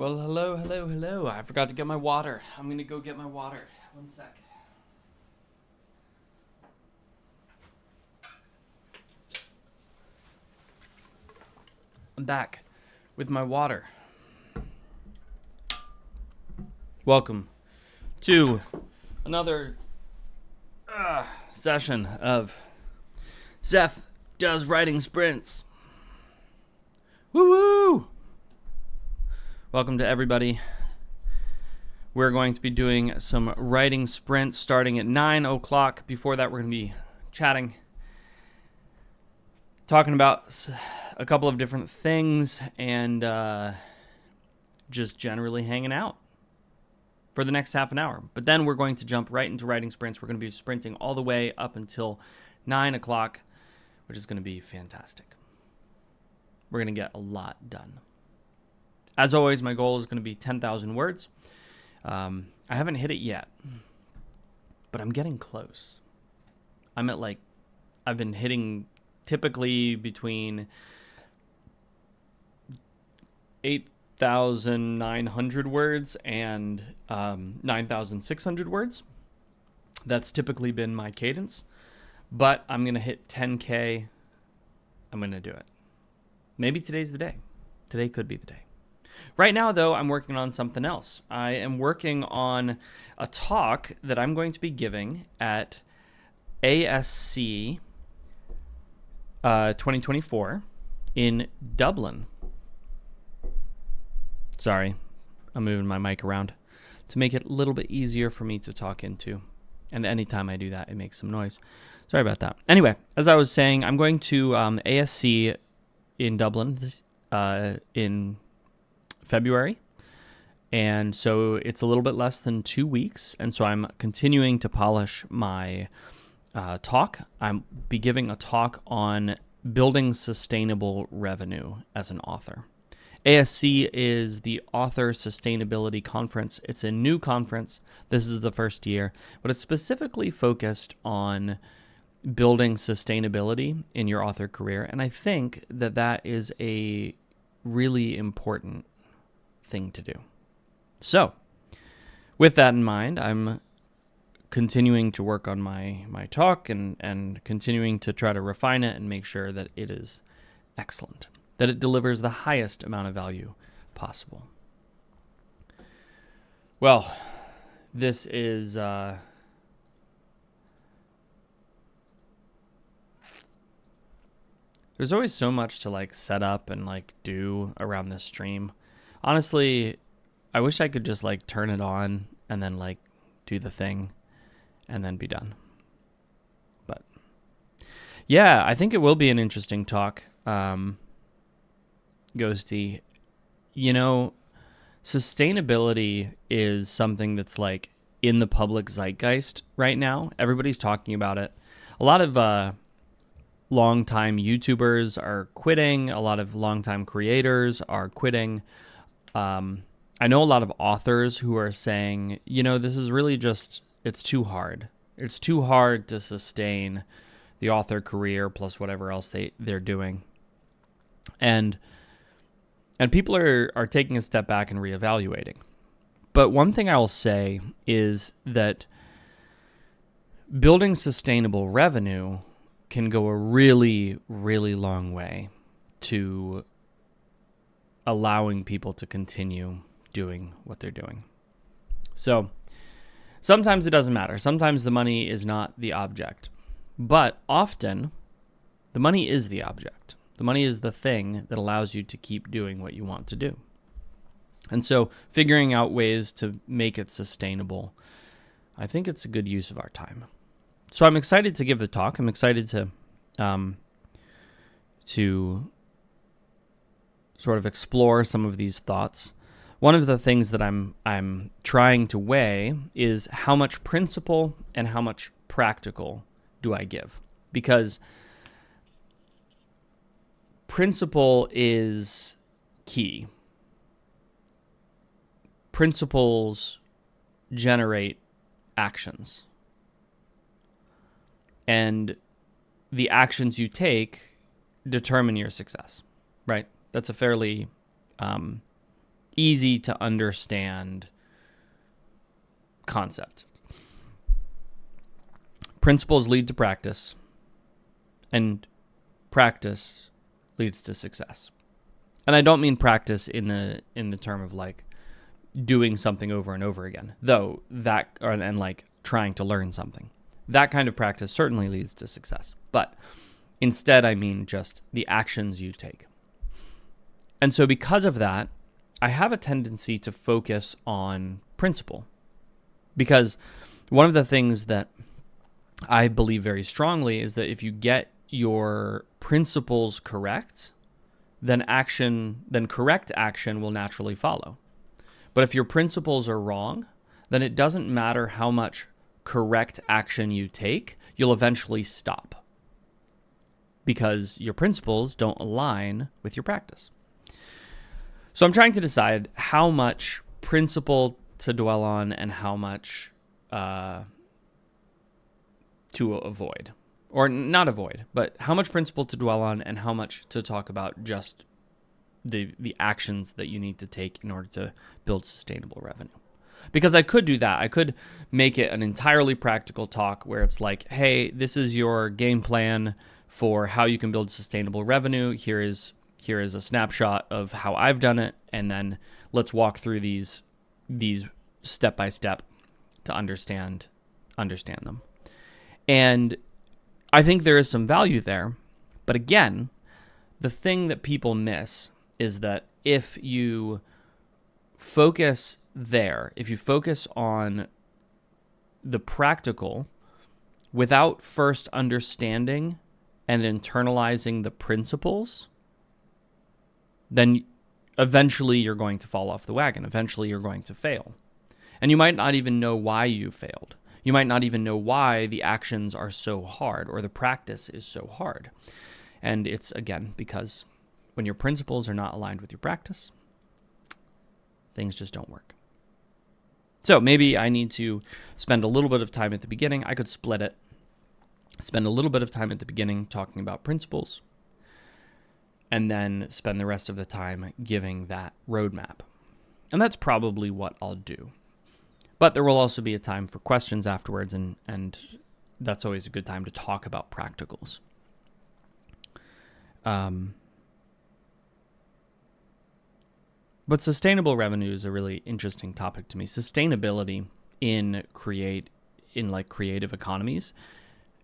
Well, hello. I forgot to get my water. I'm going to go get my water. One sec. I'm back with my water. Welcome to another session of Seth Does Writing Sprints. Woo-woo! Welcome to everybody. We're going to be doing some writing sprints starting at 9 o'clock. Before that, we're going to be chatting, talking about a couple of different things, and just generally hanging out for the next half an hour. But then we're going to jump right into writing sprints. We're going to be sprinting all the way up until 9 o'clock, which is going to be fantastic. We're going to get a lot done. As always, my goal is going to be 10,000 words. I haven't hit it yet, but I'm getting close. I've been hitting typically between 8,900 words and 9,600 words. That's typically been my cadence, but I'm going to hit 10K. I'm going to do it. Maybe today's the day. Today could be the day. Right now, though, I'm working on something else. I am working on a talk that I'm going to be giving at ASC 2024 in Dublin. Sorry, I'm moving my mic around to make it a little bit easier for me to talk into. And anytime I do that, it makes some noise. Sorry about that. Anyway, as I was saying, I'm going to ASC in Dublin in February. And so it's a little bit less than 2 weeks. And so I'm continuing to polish my talk. I'll be giving a talk on building sustainable revenue as an author. ASC is the Author Sustainability Conference. It's a new conference. This is the first year, but it's specifically focused on building sustainability in your author career. And I think that that is a really important thing to do. So, with that in mind, I'm continuing to work on my talk and continuing to try to refine it and make sure that it is excellent, that it delivers the highest amount of value possible. Well, this is there's always so much to set up and do around this stream. Honestly, I wish I could just turn it on and then do the thing and then be done. But yeah, I think it will be an interesting talk. Ghosty, sustainability is something that's in the public zeitgeist right now. Everybody's talking about it. A lot of longtime YouTubers are quitting. A lot of longtime creators are quitting. I know a lot of authors who are saying, this is really it's too hard. It's too hard to sustain the author career plus whatever else they're doing. And people are taking a step back and reevaluating. But one thing I will say is that building sustainable revenue can go a really, really long way to allowing people to continue doing what they're doing. So sometimes it doesn't matter. Sometimes the money is not the object. But often the money is the object. The money is the thing that allows you to keep doing what you want to do. And so figuring out ways to make it sustainable, I think it's a good use of our time. So I'm excited to give the talk. I'm excited to sort of explore some of these thoughts. One of the things that I'm trying to weigh is how much principle and how much practical do I give? Because principle is key. Principles generate actions. And the actions you take determine your success, right? That's a fairly easy to understand concept. Principles lead to practice, and practice leads to success. And I don't mean practice in the term of like doing something over and over again, though that and like trying to learn something. That kind of practice certainly leads to success. But instead, I mean just the actions you take. And so because of that, I have a tendency to focus on principle, because one of the things that I believe very strongly is that if you get your principles correct, then correct action will naturally follow. But if your principles are wrong, then it doesn't matter how much correct action you take, you'll eventually stop because your principles don't align with your practice. So I'm trying to decide how much principle to dwell on and how much to avoid, or not avoid, but how much principle to dwell on and how much to talk about just the actions that you need to take in order to build sustainable revenue. Because I could do that. I could make it an entirely practical talk where it's like, hey, this is your game plan for how you can build sustainable revenue. Here is a snapshot of how I've done it, and then let's walk through these step by step to understand them. And I think there is some value there. But again, the thing that people miss is that if you focus there, if you focus on the practical without first understanding and internalizing the principles, then eventually you're going to fall off the wagon. Eventually you're going to fail. And you might not even know why you failed. You might not even know why the actions are so hard or the practice is so hard. And it's, again, because when your principles are not aligned with your practice, things just don't work. So maybe I need to spend a little bit of time at the beginning. I could split it. Spend a little bit of time at the beginning talking about principles, and then spend the rest of the time giving that roadmap. And that's probably what I'll do. But there will also be a time for questions afterwards, and that's always a good time to talk about practicals. But sustainable revenue is a really interesting topic to me. Sustainability in creative economies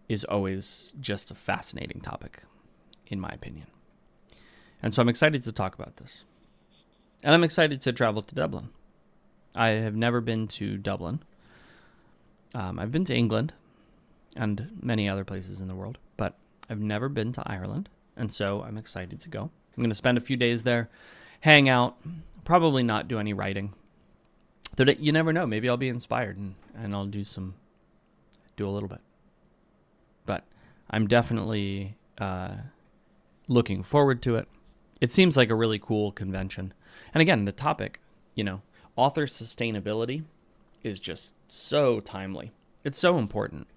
is always just a fascinating topic, in my opinion. And so I'm excited to talk about this. And I'm excited to travel to Dublin. I have never been to Dublin. I've been to England and many other places in the world, but I've never been to Ireland. And so I'm excited to go. I'm going to spend a few days there, hang out, probably not do any writing. You never know. Maybe I'll be inspired and I'll do a little bit. But I'm definitely looking forward to it. It seems like a really cool convention. And again, the topic, author sustainability is just so timely. It's so important.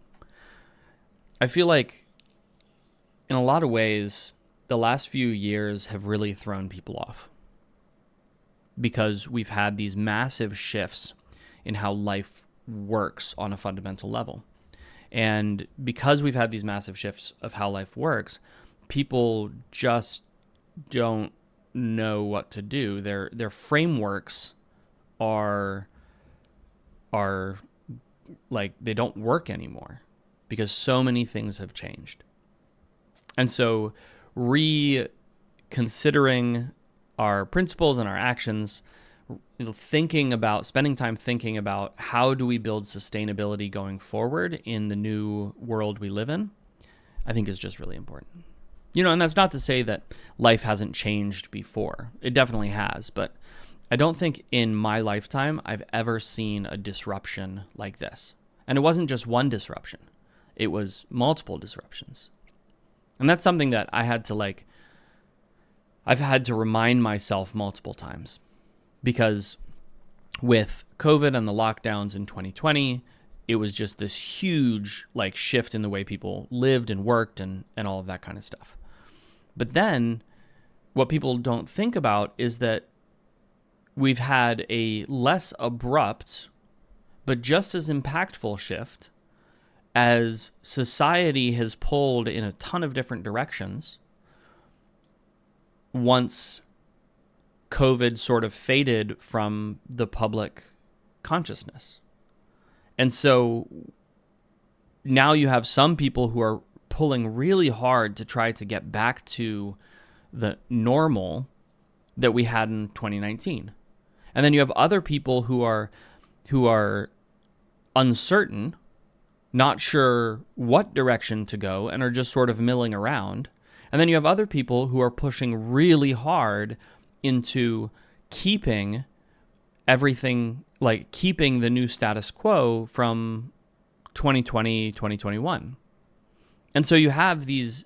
I feel like in a lot of ways, the last few years have really thrown people off because we've had these massive shifts in how life works on a fundamental level. And because we've had these massive shifts of how life works, people just don't know what to do. Their frameworks are like they don't work anymore because so many things have changed. And so reconsidering our principles and our actions, spending time thinking about how do we build sustainability going forward in the new world we live in, I think is just really important. And that's not to say that life hasn't changed before. It definitely has, but I don't think in my lifetime I've ever seen a disruption like this. And it wasn't just one disruption. It was multiple disruptions. And that's something that I've had to remind myself multiple times. Because with COVID and the lockdowns in 2020, it was just this huge shift in the way people lived and worked and all of that kind of stuff. But then what people don't think about is that we've had a less abrupt but just as impactful shift as society has pulled in a ton of different directions once COVID sort of faded from the public consciousness. And so now you have some people who are pulling really hard to try to get back to the normal that we had in 2019. And then you have other people who are uncertain, not sure what direction to go, and are just sort of milling around. And then you have other people who are pushing really hard into keeping everything, like keeping the new status quo from 2020, 2021. And so you have these,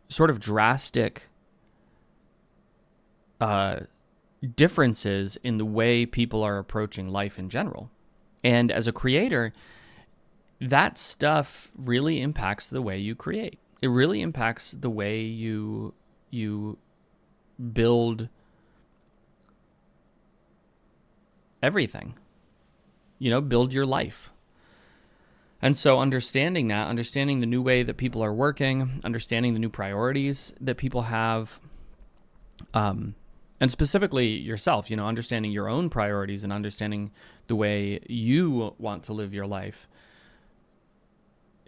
sort of drastic differences in the way people are approaching life in general. And as a creator, that stuff really impacts the way you create. It really impacts the way you build everything. Build your life. And so understanding that, understanding the new way that people are working, understanding the new priorities that people have, and specifically yourself, understanding your own priorities and understanding the way you want to live your life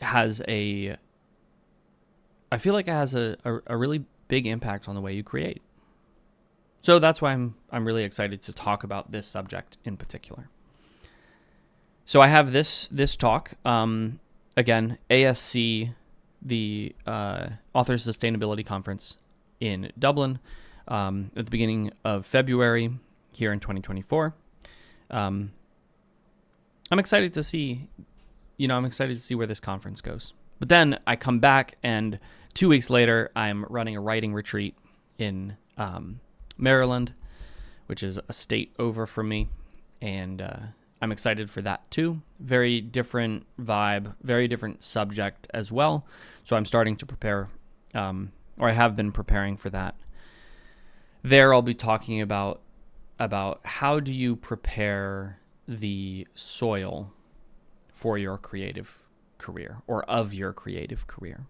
I feel like it has a really big impact on the way you create. So that's why I'm really excited to talk about this subject in particular. So I have this talk, again, ASC, the Authors Sustainability Conference in Dublin, at the beginning of February here in 2024. I'm excited to see, where this conference goes. But then I come back, and 2 weeks later, I'm running a writing retreat in Maryland, which is a state over from me, and I'm excited for that too. Very different vibe, very different subject as well. So I'm starting to prepare, or I have been preparing for that. There I'll be talking about how do you prepare the soil for your creative career, or of your creative career.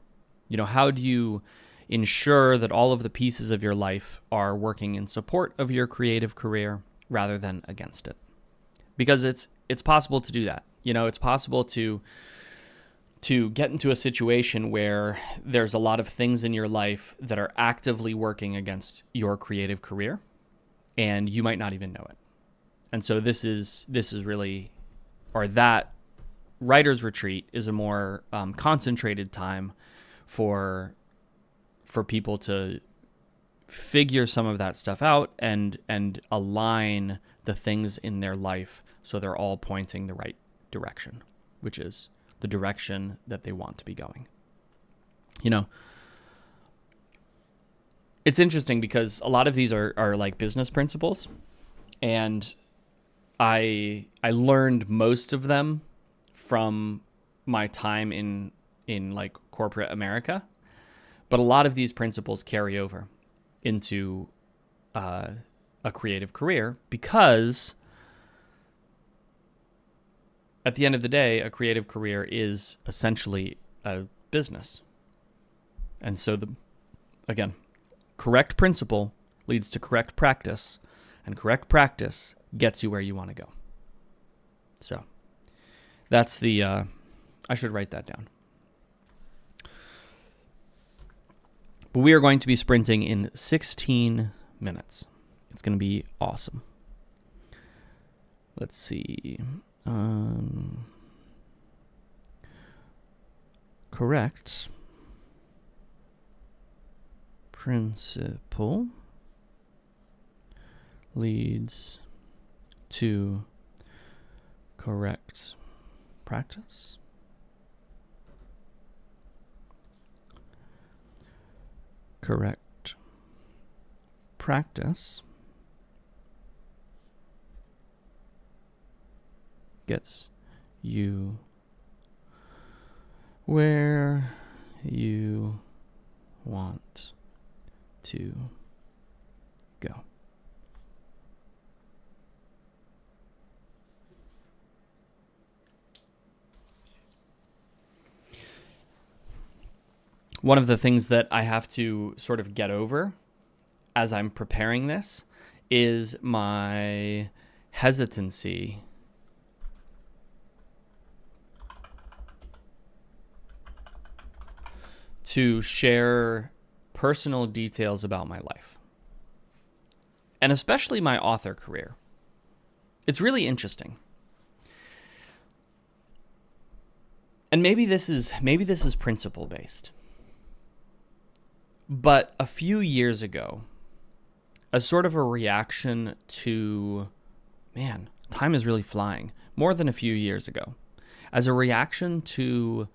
How do you ensure that all of the pieces of your life are working in support of your creative career rather than against it? Because it's possible to do that. It's possible to get into a situation where there's a lot of things in your life that are actively working against your creative career, and you might not even know it. And so this is really, or that writer's retreat is a more concentrated time for people to figure some of that stuff out and align the things in their life so they're all pointing the right direction, which is the direction that they want to be going. It's interesting because a lot of these are like business principles, and I learned most of them from my time in like corporate America, but a lot of these principles carry over into a creative career, because at the end of the day, a creative career is essentially a business. And so again, correct principle leads to correct practice, and correct practice gets you where you want to go. So that's I should write that down. But we are going to be sprinting in 16 minutes. It's going to be awesome. Let's see. Correct principle leads to correct practice. Correct practice gets you where you want to go. one of the things that I have to sort of get over as I'm preparing this is my hesitancy to share personal details about my life, and especially my author career. It's really interesting. And maybe this is principle based. But a few years ago, as sort of a reaction to, man, time is really flying, more than a few years ago, as a reaction to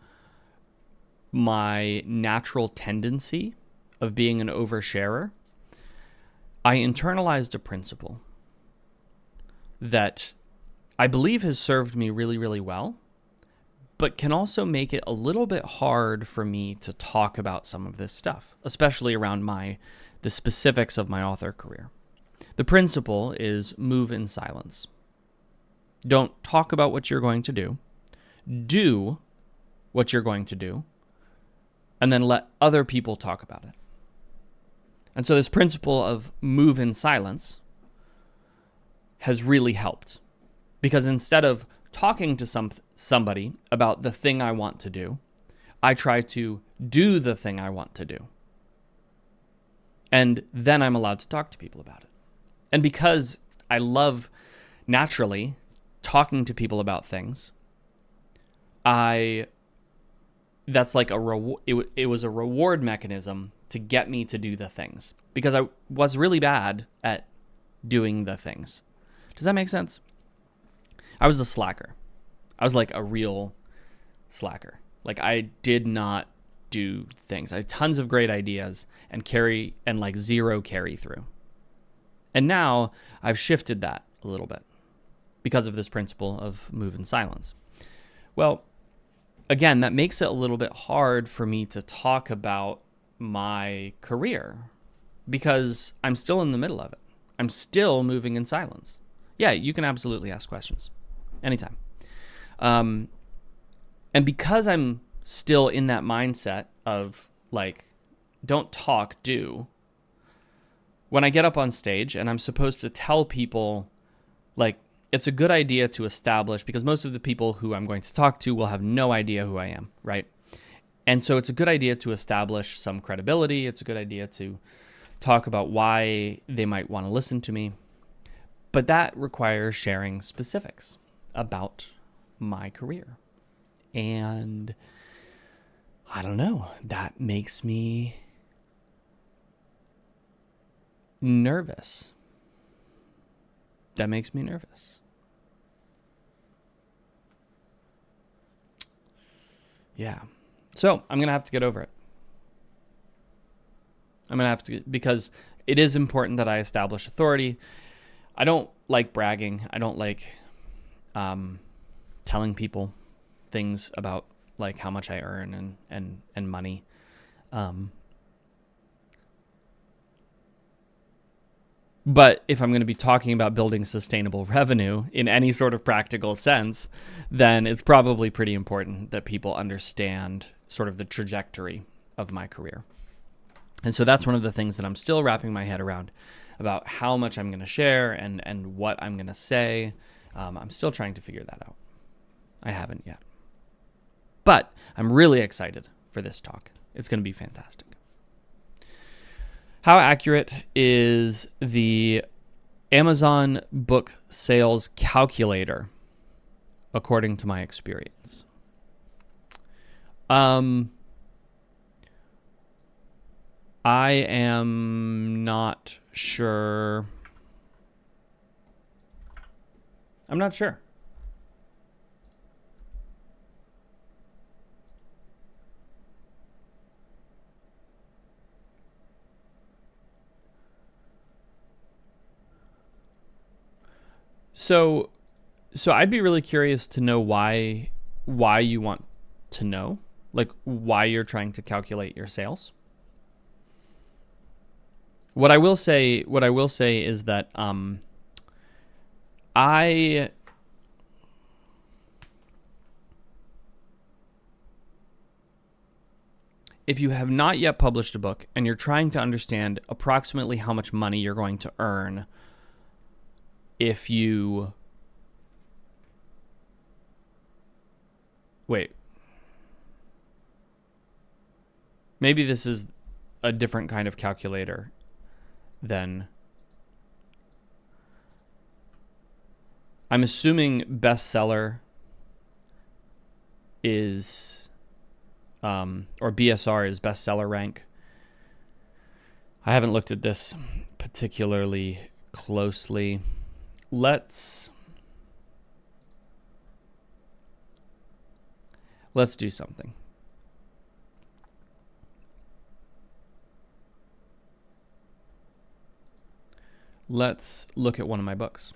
my natural tendency of being an oversharer, I internalized a principle that I believe has served me really, really well, but can also make it a little bit hard for me to talk about some of this stuff, especially around the specifics of my author career. The principle is move in silence. Don't talk about what you're going to do. Do what you're going to do, and then let other people talk about it. And so this principle of move in silence has really helped, because instead of talking to somebody about the thing I want to do, I try to do the thing I want to do. And then I'm allowed to talk to people about it. And because I love naturally talking to people about things, that's like it was a reward mechanism to get me to do the things, because I was really bad at doing the things. Does that make sense? I was a slacker. I was like a real slacker. Like, I did not do things. I had tons of great ideas and like zero carry through. And now I've shifted that a little bit because of this principle of move in silence. Well, again, that makes it a little bit hard for me to talk about my career because I'm still in the middle of it. I'm still moving in silence. Yeah, you can absolutely ask questions anytime. And because I'm still in that mindset of like, don't talk, do, when I get up on stage and I'm supposed to tell people, like, it's a good idea to establish, because most of the people who I'm going to talk to will have no idea who I am, right? And so it's a good idea to establish some credibility. It's a good idea to talk about why they might want to listen to me. But that requires sharing specifics about my career. And I don't know, that makes me nervous. That makes me nervous. Yeah. So I'm going to have to get over it. I'm going to have to, because it is important that I establish authority. I don't like bragging. I don't like telling people things about like how much I earn and money. But if I'm going to be talking about building sustainable revenue in any sort of practical sense, then it's probably pretty important that people understand sort of the trajectory of my career. And so that's one of the things that I'm still wrapping my head around, about how much I'm going to share and what I'm going to say. I'm still trying to figure that out. I haven't yet. But I'm really excited for this talk. It's going to be fantastic. How accurate is the Amazon book sales calculator, according to my experience? I am not sure. I'm not sure. So I'd be really curious to know why you want to know, like why you're trying to calculate your sales. What I will say is that if you have not yet published a book and you're trying to understand approximately how much money you're going to earn if you... Wait. Maybe this is a different kind of calculator than... I'm assuming bestseller is... or BSR is bestseller rank. I haven't looked at this particularly closely. Let's do something. Let's look at one of my books.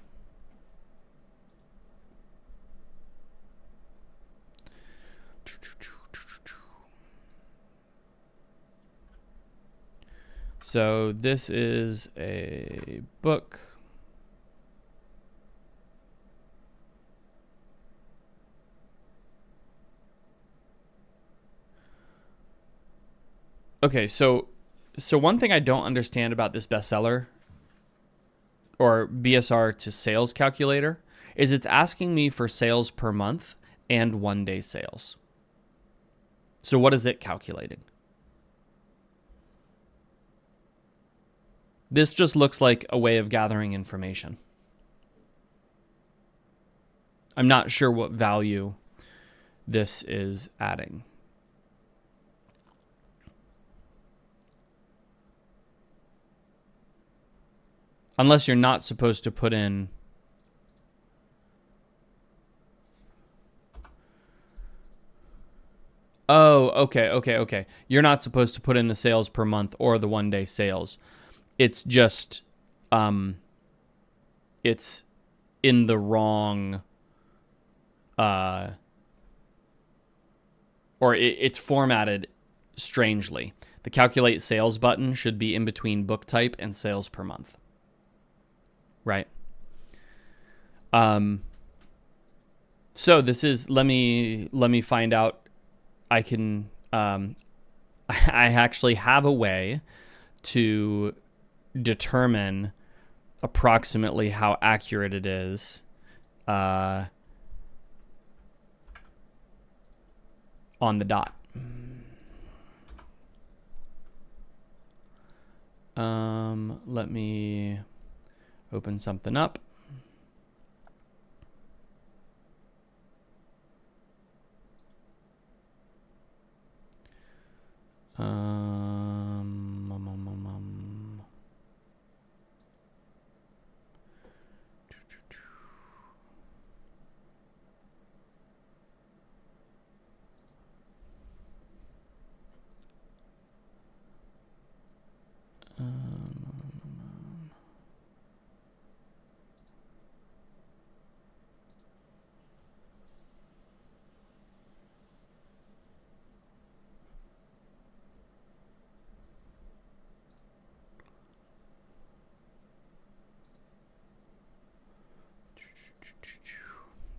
So this is a book. Okay, so one thing I don't understand about this bestseller or BSR to sales calculator is it's asking me for sales per month and 1 day sales. So what is it calculating? This just looks like a way of gathering information. I'm not sure what value this is adding. Unless you're not supposed to put in... Oh, okay. You're not supposed to put in the sales per month or the 1 day sales. It's just, it's in the wrong, or it's formatted strangely. The calculate sales button should be in between book type and sales per month. Right. So this is, let me find out. I can, I actually have a way to determine approximately how accurate it is on the dot. Let me open something up.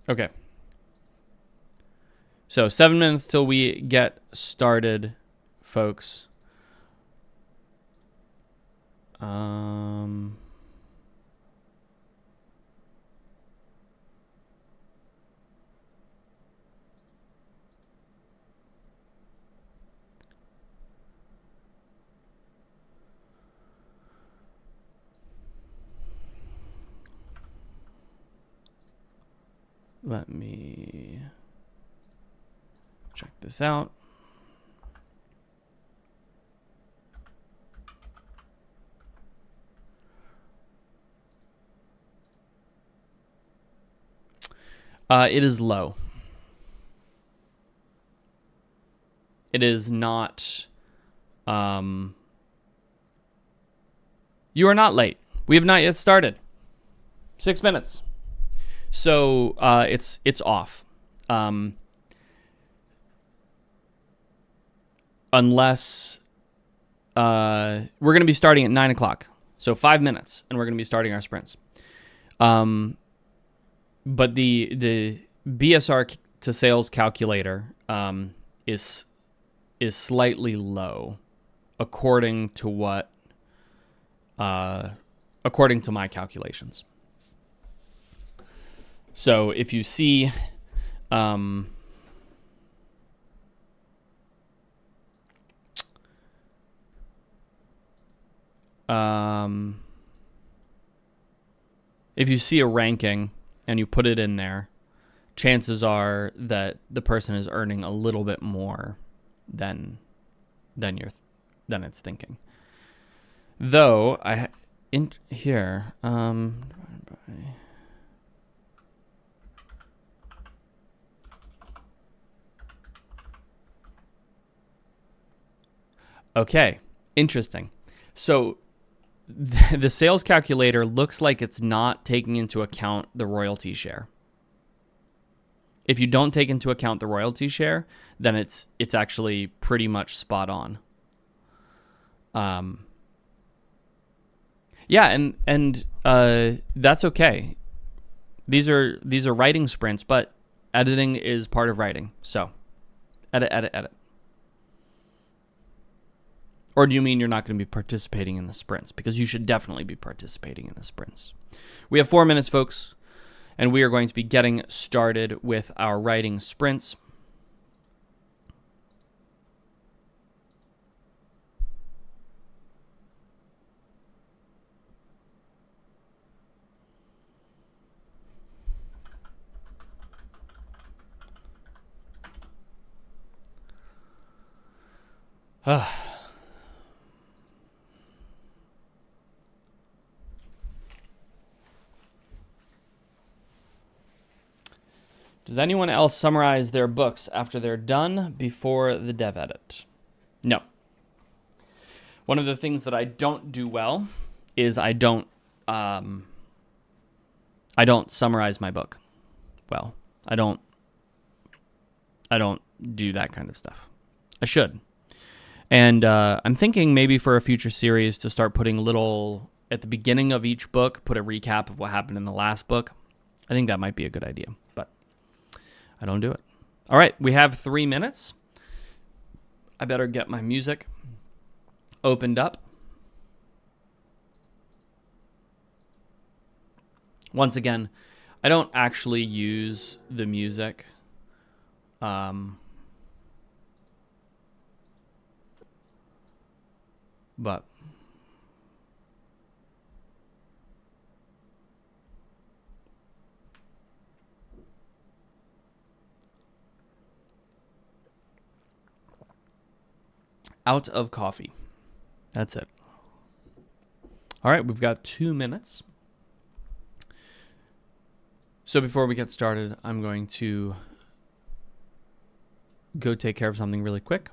Okay. So 7 minutes till we get started, folks. Let me check this out. It is low. It is not... you are not late. We have not yet started. 6 minutes. So it's off. Unless we're going to be starting at 9 o'clock. So 5 minutes, and we're going to be starting our sprints. But the BSR to sales calculator is is slightly low according to my calculations. So if you see if you see a ranking and you put it in there, chances are that the person is earning a little bit more than it's thinking. Though here okay, interesting. So the sales calculator looks like it's not taking into account the royalty share. If you don't take into account the royalty share, then it's actually pretty much spot on. Yeah, and that's okay. These are writing sprints, but editing is part of writing. So edit. Or do you mean you're not going to be participating in the sprints? Because you should definitely be participating in the sprints. We have 4 minutes, folks, and we are going to be getting started with our writing sprints. Does anyone else summarize their books after they're done before the dev edit? No. One of the things that I don't do well is I don't summarize my book well. I don't do that kind of stuff. I should. And I'm thinking maybe for a future series to start putting at the beginning of each book, put a recap of what happened in the last book. I think that might be a good idea, but I don't do it. All right, we have 3 minutes. I better get my music opened up. Once again, I don't actually use the music. But out of coffee. That's it. All right, we've got 2 minutes. So before we get started, I'm going to go take care of something really quick.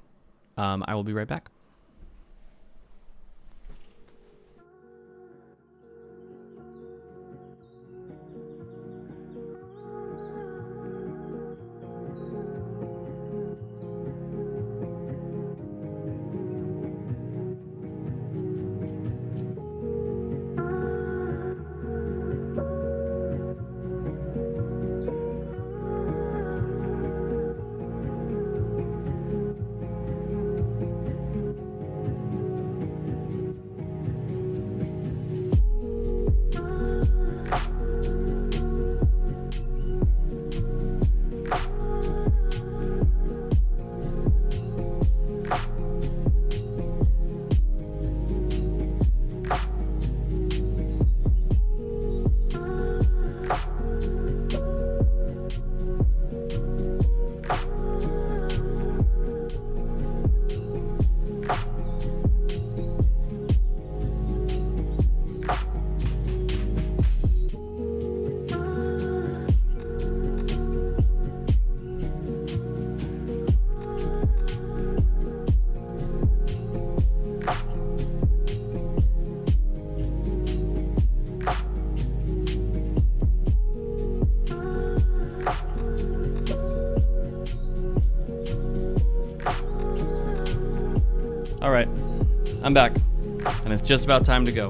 I will be right back. All right, I'm back, and it's just about time to go.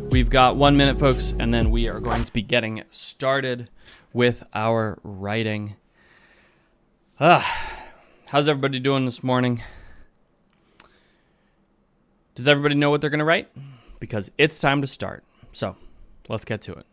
We've got 1 minute, folks, and then we are going to be getting started with our writing. How's everybody doing this morning? Does everybody know what they're going to write? Because it's time to start. So let's get to it.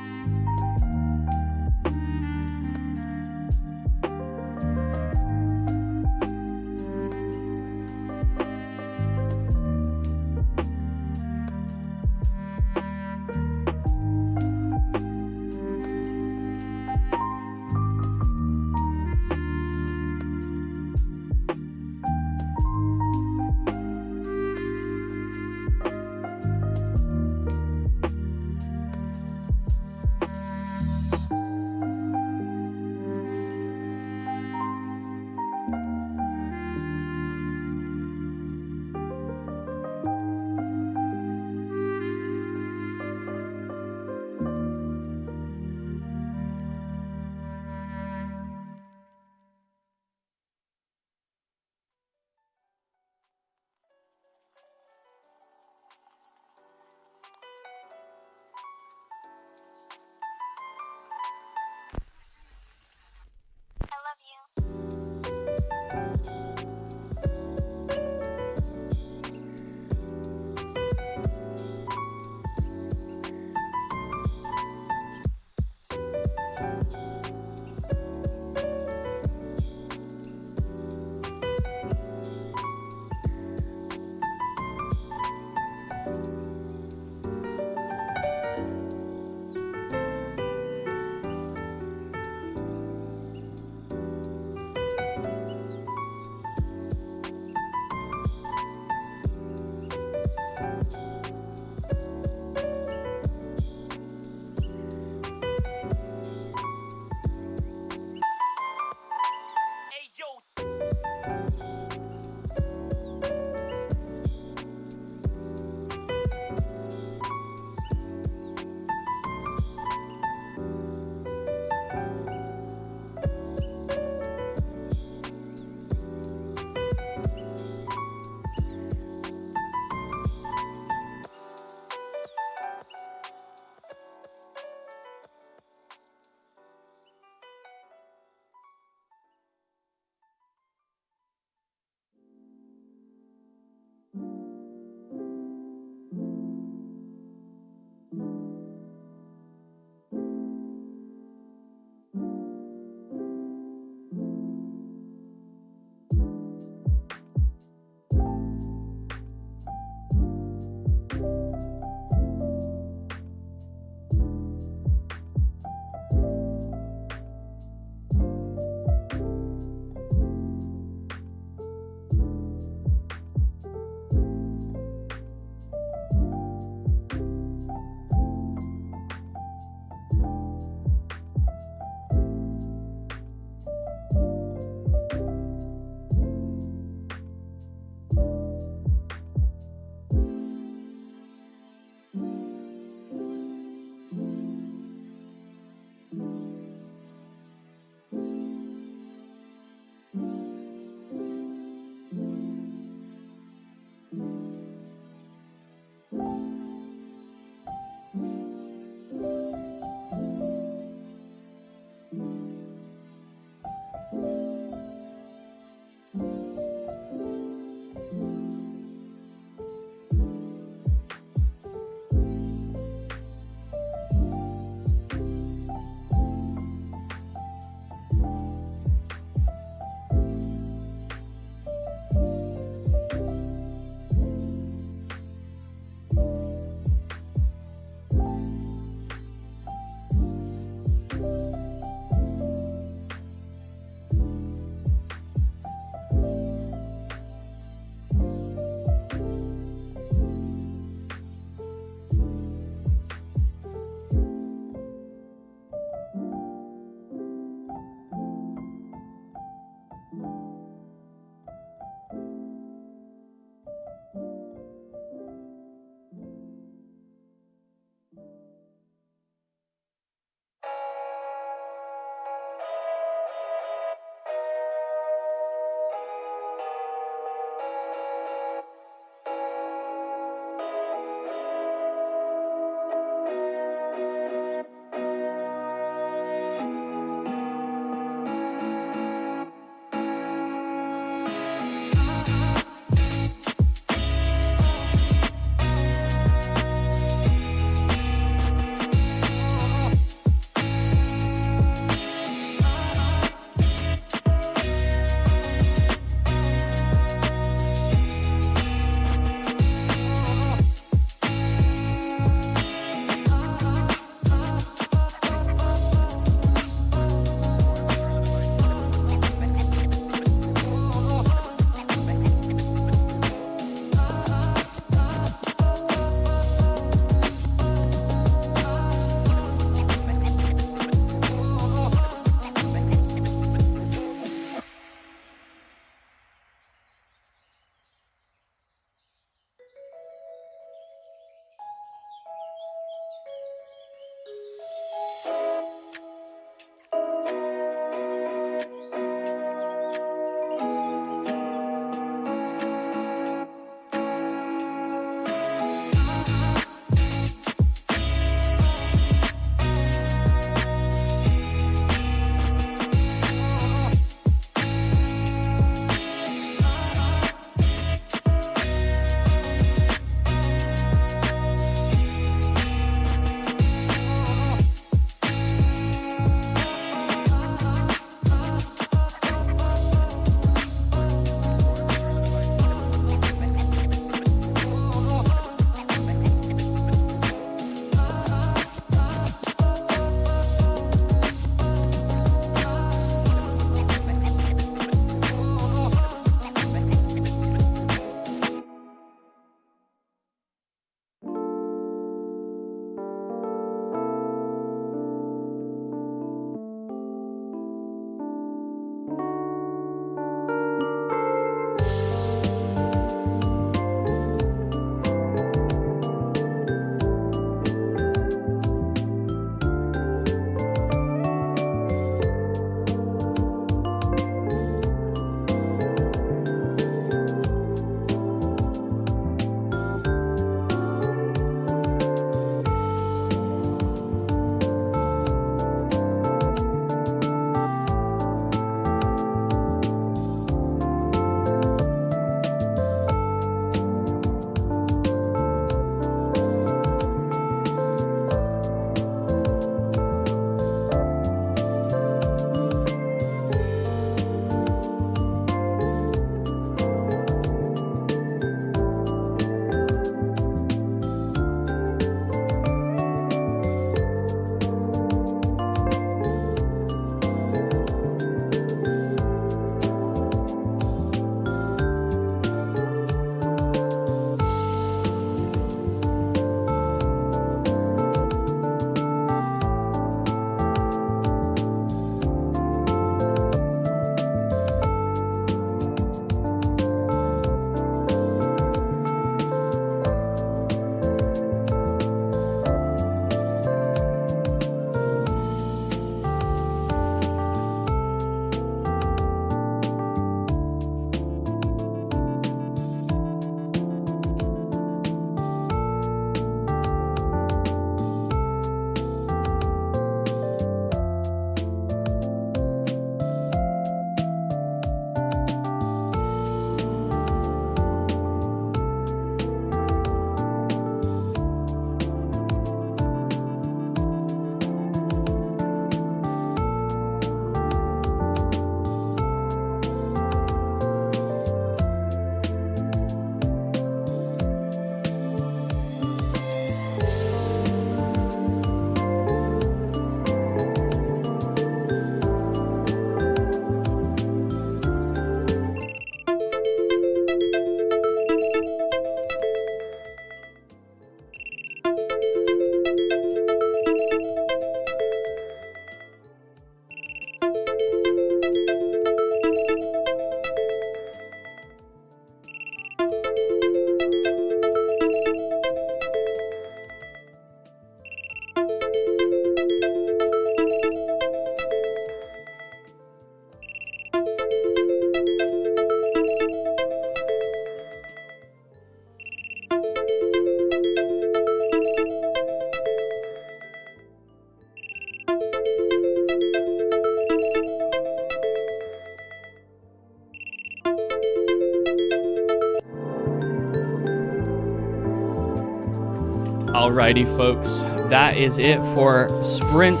Alrighty, folks. That is it for sprint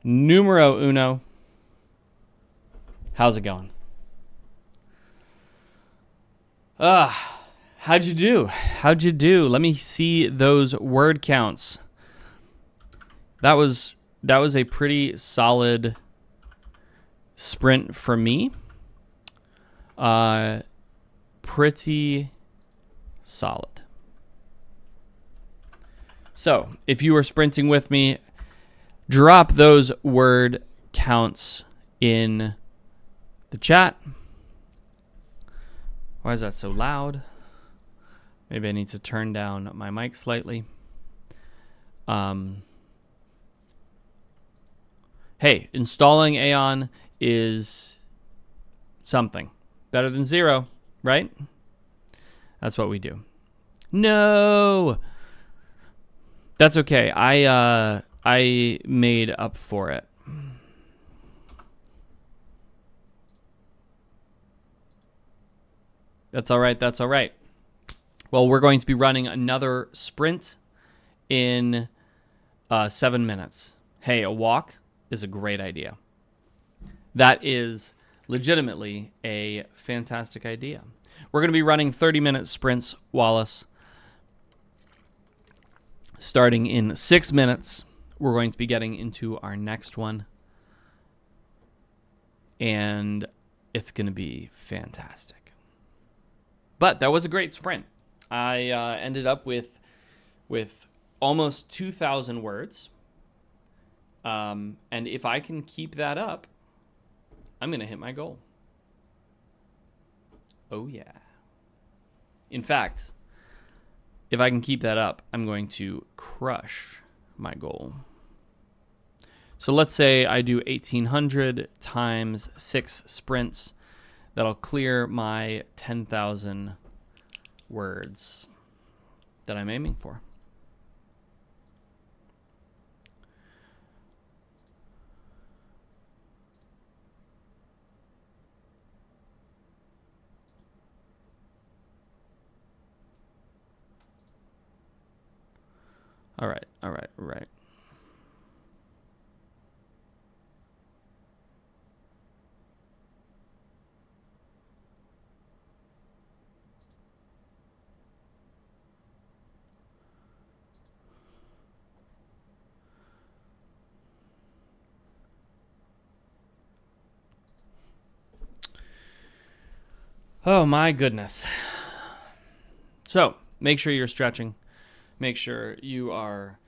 numero uno. How's it going? How'd you do? How'd you do? Let me see those word counts. That was a pretty solid sprint for me. Pretty solid. So, if you were sprinting with me, drop those word counts in the chat. Why is that so loud? Maybe I need to turn down my mic slightly. Hey, installing Aeon is something. Better than zero, right? That's what we do. No! That's okay. I made up for it. That's all right. That's all right. Well, we're going to be running another sprint in 7 minutes. Hey, a walk is a great idea. That is legitimately a fantastic idea. We're going to be running 30-minute sprints, Wallace. Starting in 6 minutes, we're going to be getting into our next one. And it's going to be fantastic. But that was a great sprint. I ended up with almost 2,000 words. And if I can keep that up, I'm going to hit my goal. Oh, yeah. In fact, if I can keep that up, I'm going to crush my goal. So let's say I do 1,800 times 6 sprints. That'll clear my 10,000 words that I'm aiming for. All right. Oh my goodness. So make sure you're stretching. Make sure you are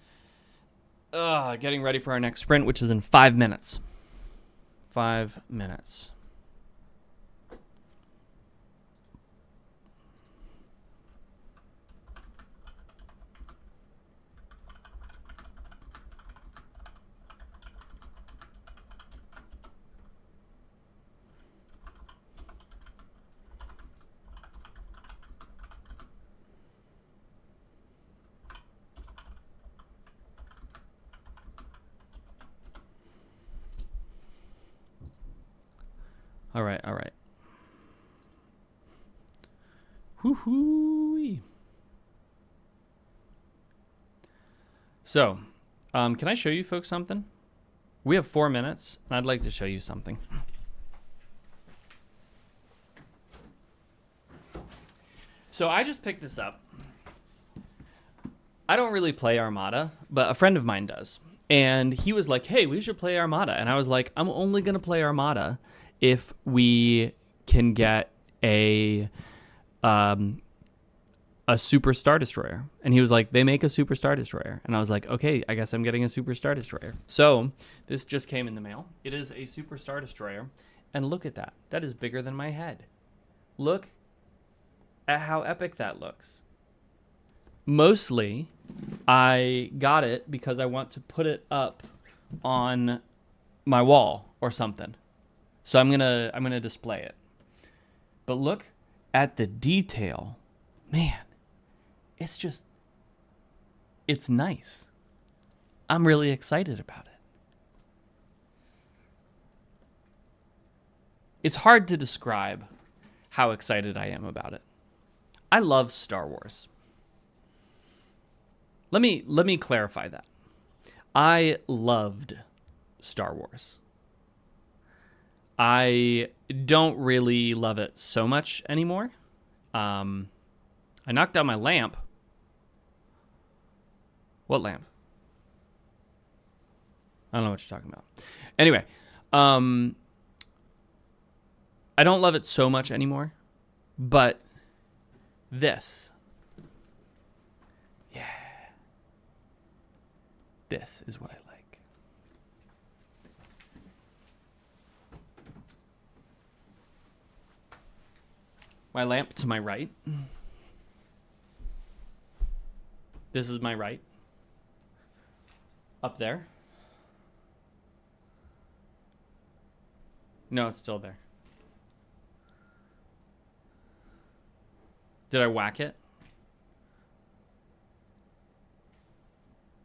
getting ready for our next sprint, which is in 5 minutes. 5 minutes. All right. Whoo-hoo-wee. So, can I show you folks something? We have 4 minutes, and I'd like to show you something. So I just picked this up. I don't really play Armada, but a friend of mine does. And he was like, hey, we should play Armada. And I was like, I'm only going to play Armada if we can get a Super Star Destroyer. And he was like, they make a Super Star Destroyer. And I was like, okay, I guess I'm getting a Super Star Destroyer. So this just came in the mail. It is a Super Star Destroyer. And look at that. That is bigger than my head. Look at how epic that looks. Mostly, I got it because I want to put it up on my wall or something. So I'm gonna display it. But look at the detail. Man, it's nice. I'm really excited about it. It's hard to describe how excited I am about it. I love Star Wars. Let me clarify that. I loved Star Wars. I don't really love it so much anymore. I knocked down my lamp. What lamp? I don't know what you're talking about. Anyway, I don't love it so much anymore, but this, yeah, this is what I like. My lamp to my right. This is my right. Up there. No, it's still there. Did I whack it?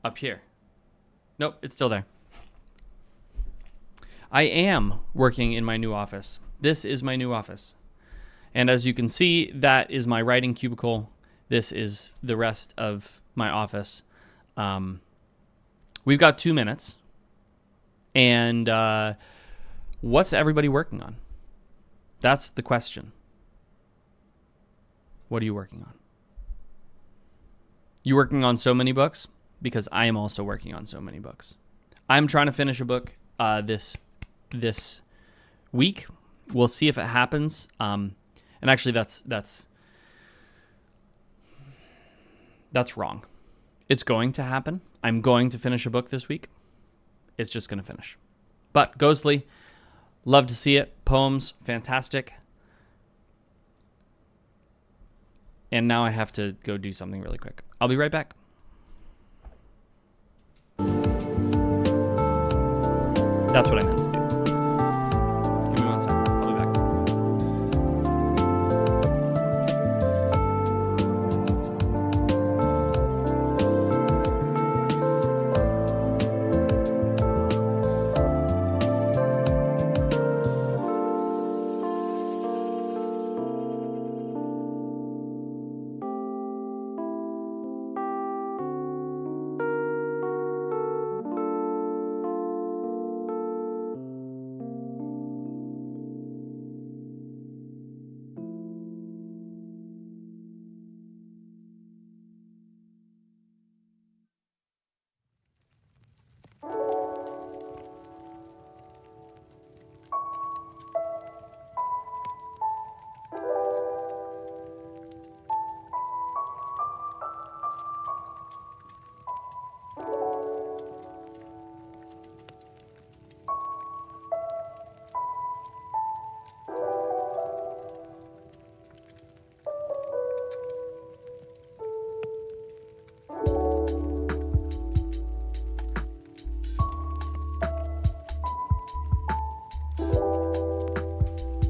Up here. Nope, it's still there. I am working in my new office. This is my new office. And as you can see, that is my writing cubicle. This is the rest of my office. We've got 2 minutes. And what's everybody working on? That's the question. What are you working on? You working on so many books? Because I am also working on so many books. I'm trying to finish a book this week. We'll see if it happens. And actually, that's wrong. It's going to happen. I'm going to finish a book this week. It's just going to finish. But Ghostly, love to see it. Poems, fantastic. And now I have to go do something really quick. I'll be right back. That's what I meant to do. Give me 1 second. I'll be back.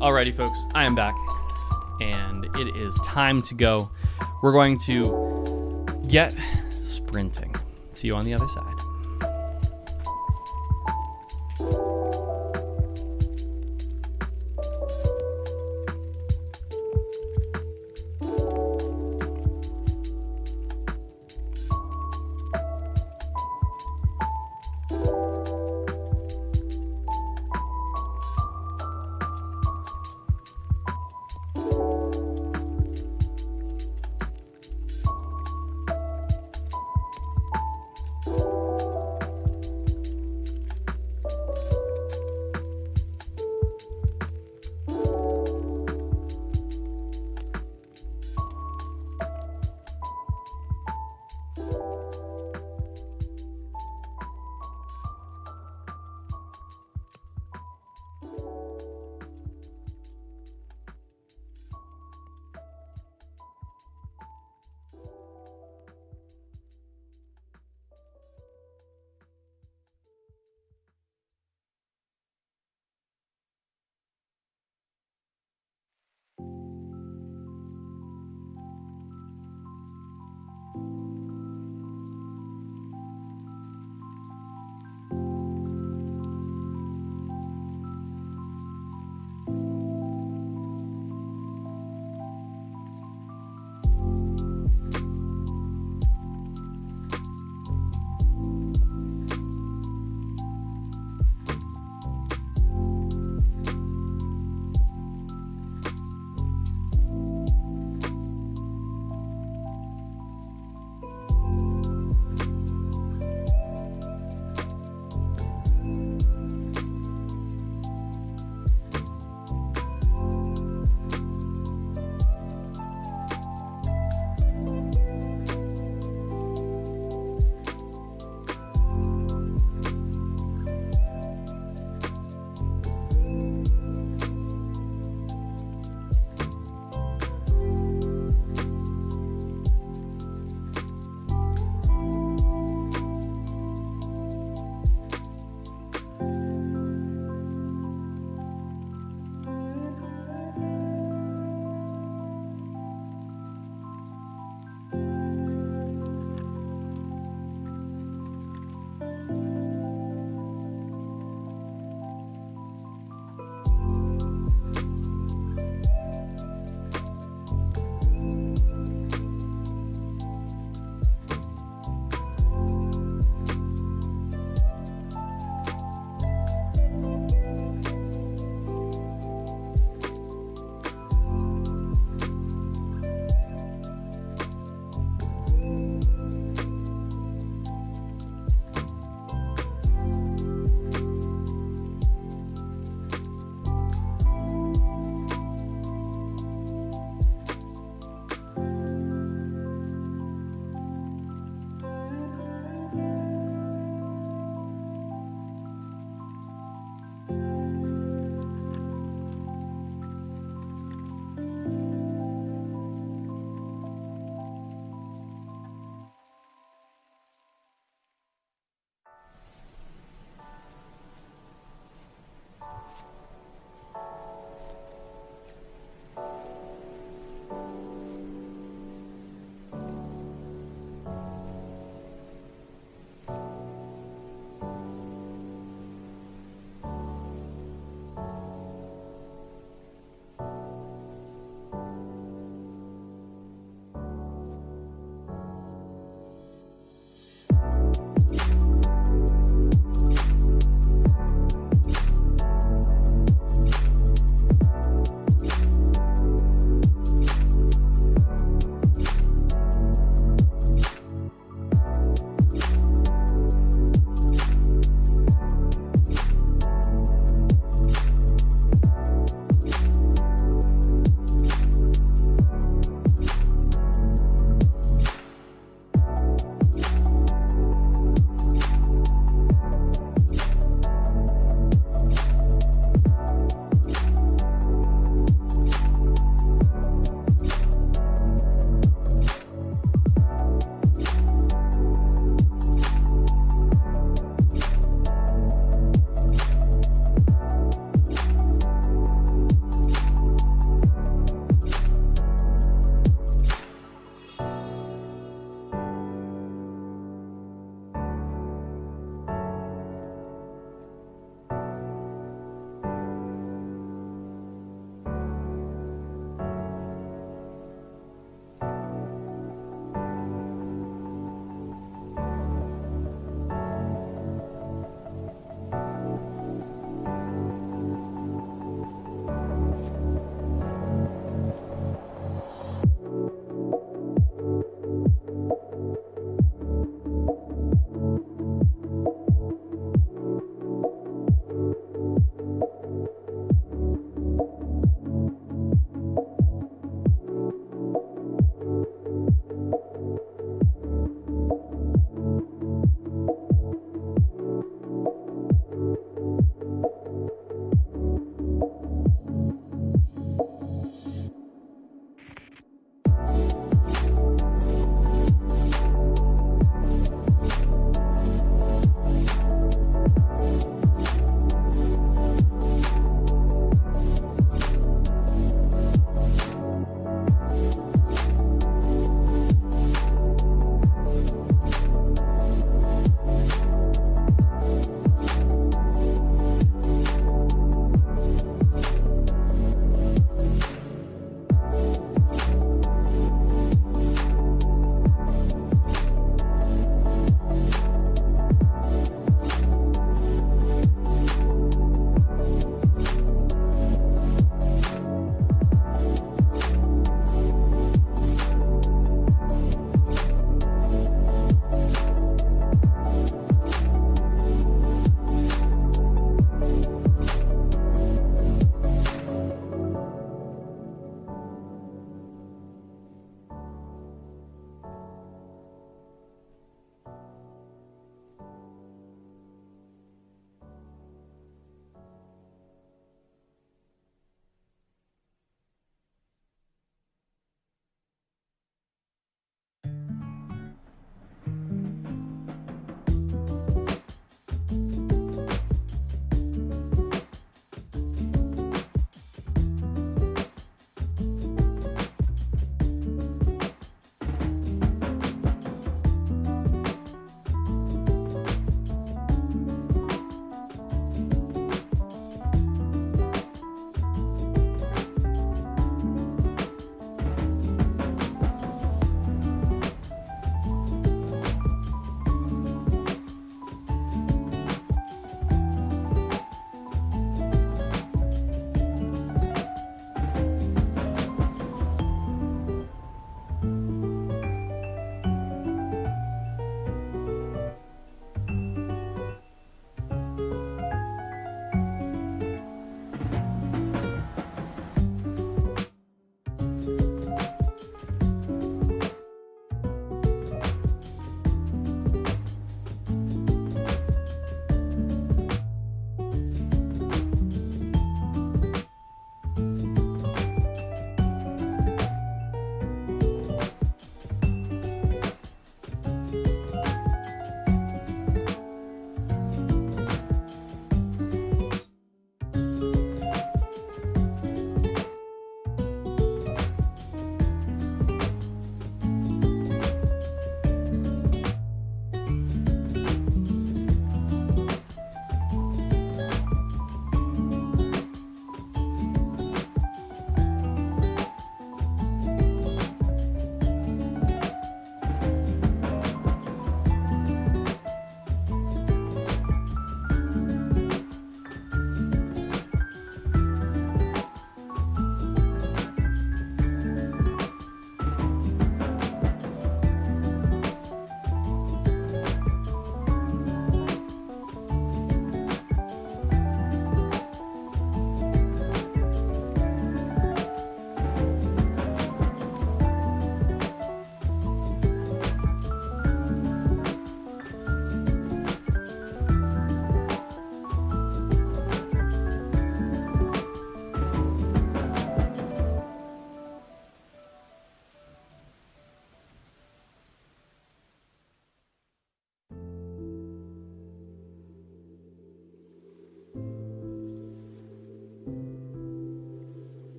Alrighty, folks, I am back, and it is time to go. We're going to get sprinting. See you on the other side.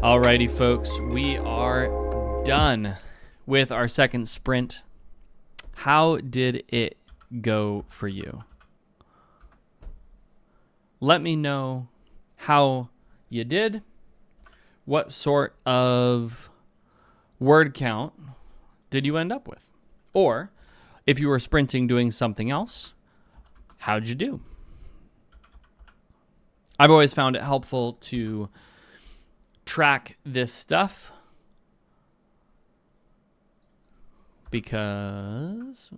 Alrighty, folks, we are done with our second sprint. How did it go for you? Let me know how you did. What sort of word count did you end up with? Or if you were sprinting doing something else, how'd you do? I've always found it helpful to track this stuff because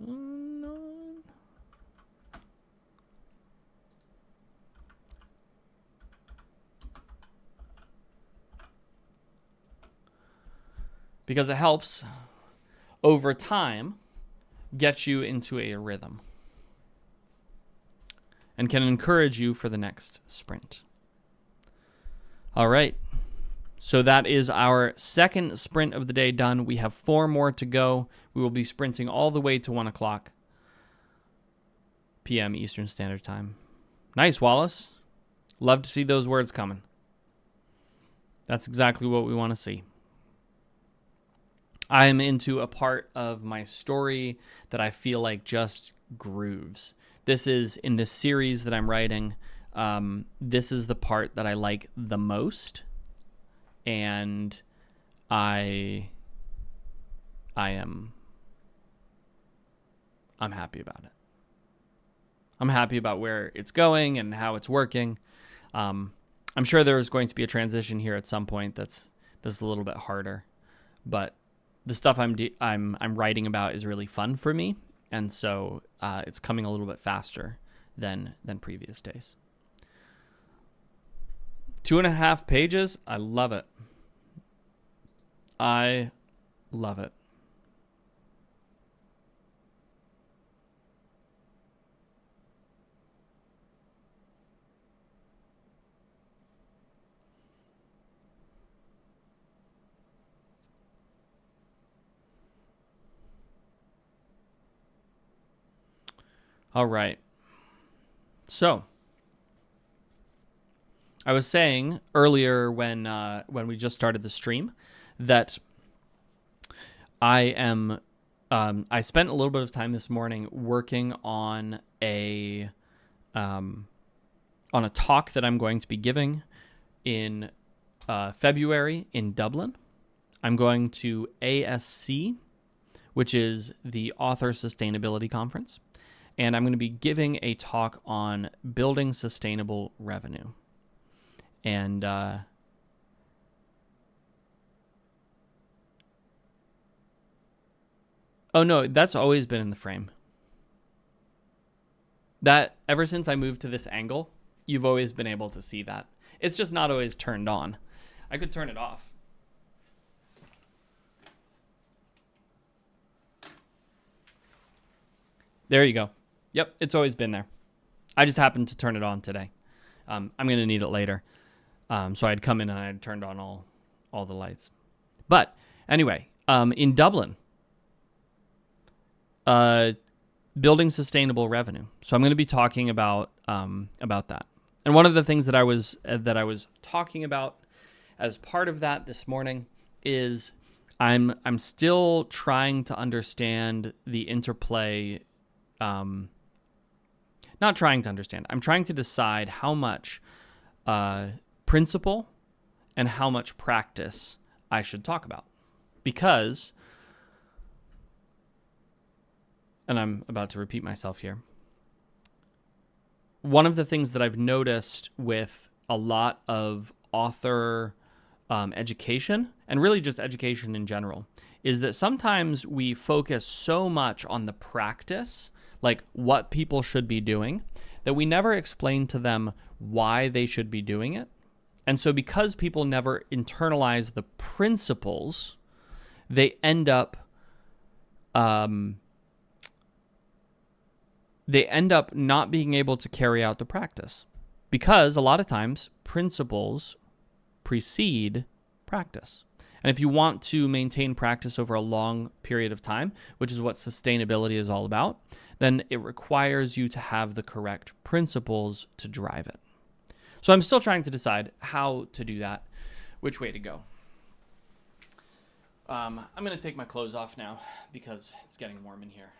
it helps over time get you into a rhythm and can encourage you for the next sprint. All right. So that is our second sprint of the day done. We have 4 more to go. We will be sprinting all the way to 1 o'clock p.m. Eastern Standard Time. Nice, Wallace. Love to see those words coming. That's exactly what we want to see. I am into a part of my story that I feel like just grooves. This is in this series that I'm writing. This is the part that I like the most. And I'm happy about it. I'm happy about where it's going and how it's working. I'm sure there's going to be a transition here at some point that's a little bit harder, but the stuff I'm writing about is really fun for me, and so it's coming a little bit faster than previous days. 2.5 pages. I love it. I love it. All right. So I was saying earlier when we just started the stream that I spent a little bit of time this morning working on a talk that I'm going to be giving in February in Dublin. I'm going to ASC, which is the Author Sustainability Conference, and I'm going to be giving a talk on building sustainable revenue. And oh no, that's always been in the frame. That ever since I moved to this angle, you've always been able to see that. It's just not always turned on. I could turn it off. There you go. Yep, it's always been there. I just happened to turn it on today. I'm going to need it later. So I'd come in and I'd turned on all the lights. But anyway, in Dublin, building sustainable revenue. So I'm going to be talking about that. And one of the things that I was talking about as part of that this morning is I'm still trying to understand the interplay. Not trying to understand. I'm trying to decide how much principle and how much practice I should talk about. Because, and I'm about to repeat myself here, one of the things that I've noticed with a lot of author education, and really just education in general, is that sometimes we focus so much on the practice, like what people should be doing, that we never explain to them why they should be doing it. And so because people never internalize the principles, they end up not being able to carry out the practice, because a lot of times principles precede practice. And if you want to maintain practice over a long period of time, which is what sustainability is all about, then it requires you to have the correct principles to drive it. So I'm still trying to decide how to do that, which way to go. I'm going to take my clothes off now because it's getting warm in here.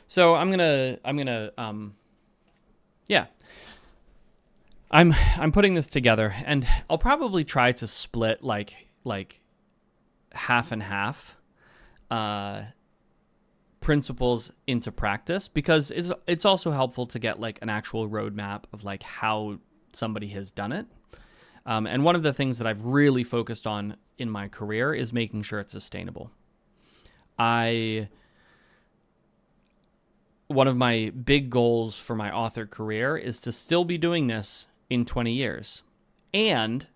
So I'm putting this together, and I'll probably try to split like half and half principles into practice, because it's also helpful to get like an actual roadmap of like how somebody has done it. And one of the things that I've really focused on in my career is making sure it's sustainable. One of my big goals for my author career is to still be doing this in 20 years and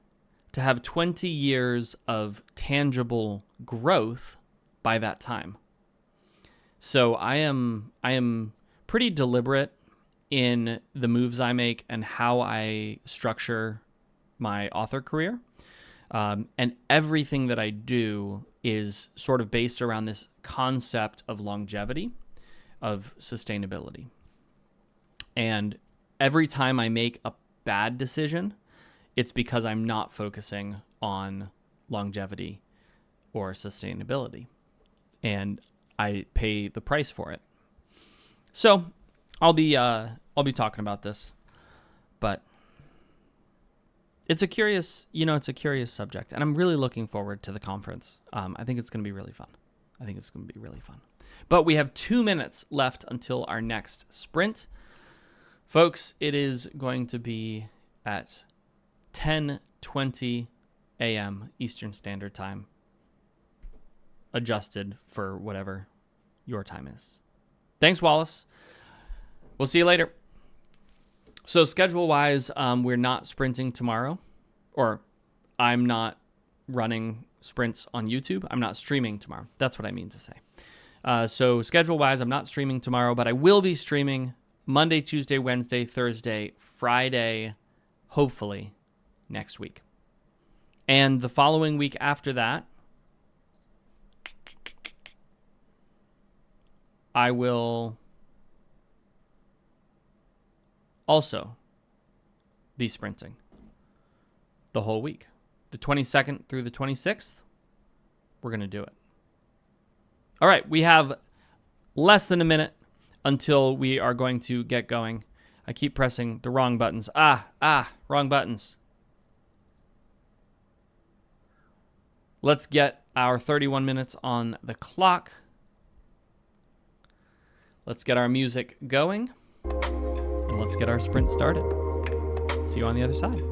to have 20 years of tangible growth by that time. So I am pretty deliberate in the moves I make and how I structure my author career. And everything that I do is sort of based around this concept of longevity, of sustainability. And every time I make a bad decision, it's because I'm not focusing on longevity or sustainability. And I pay the price for it. So I'll be talking about this, but it's a curious subject, and I'm really looking forward to the conference. I think it's going to be really fun. But we have 2 minutes left until our next sprint. Folks, it is going to be at 10:20 a.m. Eastern Standard Time, adjusted for whatever your time is. Thanks, Wallace. We'll see you later. So schedule-wise, we're not sprinting tomorrow, or I'm not running sprints on YouTube. I'm not streaming tomorrow. That's what I mean to say. So schedule-wise, I'm not streaming tomorrow, but I will be streaming Monday, Tuesday, Wednesday, Thursday, Friday, hopefully next week. And the following week after that, I will also be sprinting the whole week. The 22nd through the 26th, we're going to do it. All right, we have less than a minute until we are going to get going. I keep pressing the wrong buttons. Wrong buttons. Let's get our 31 minutes on the clock. Let's get our music going, and let's get our sprint started. See you on the other side.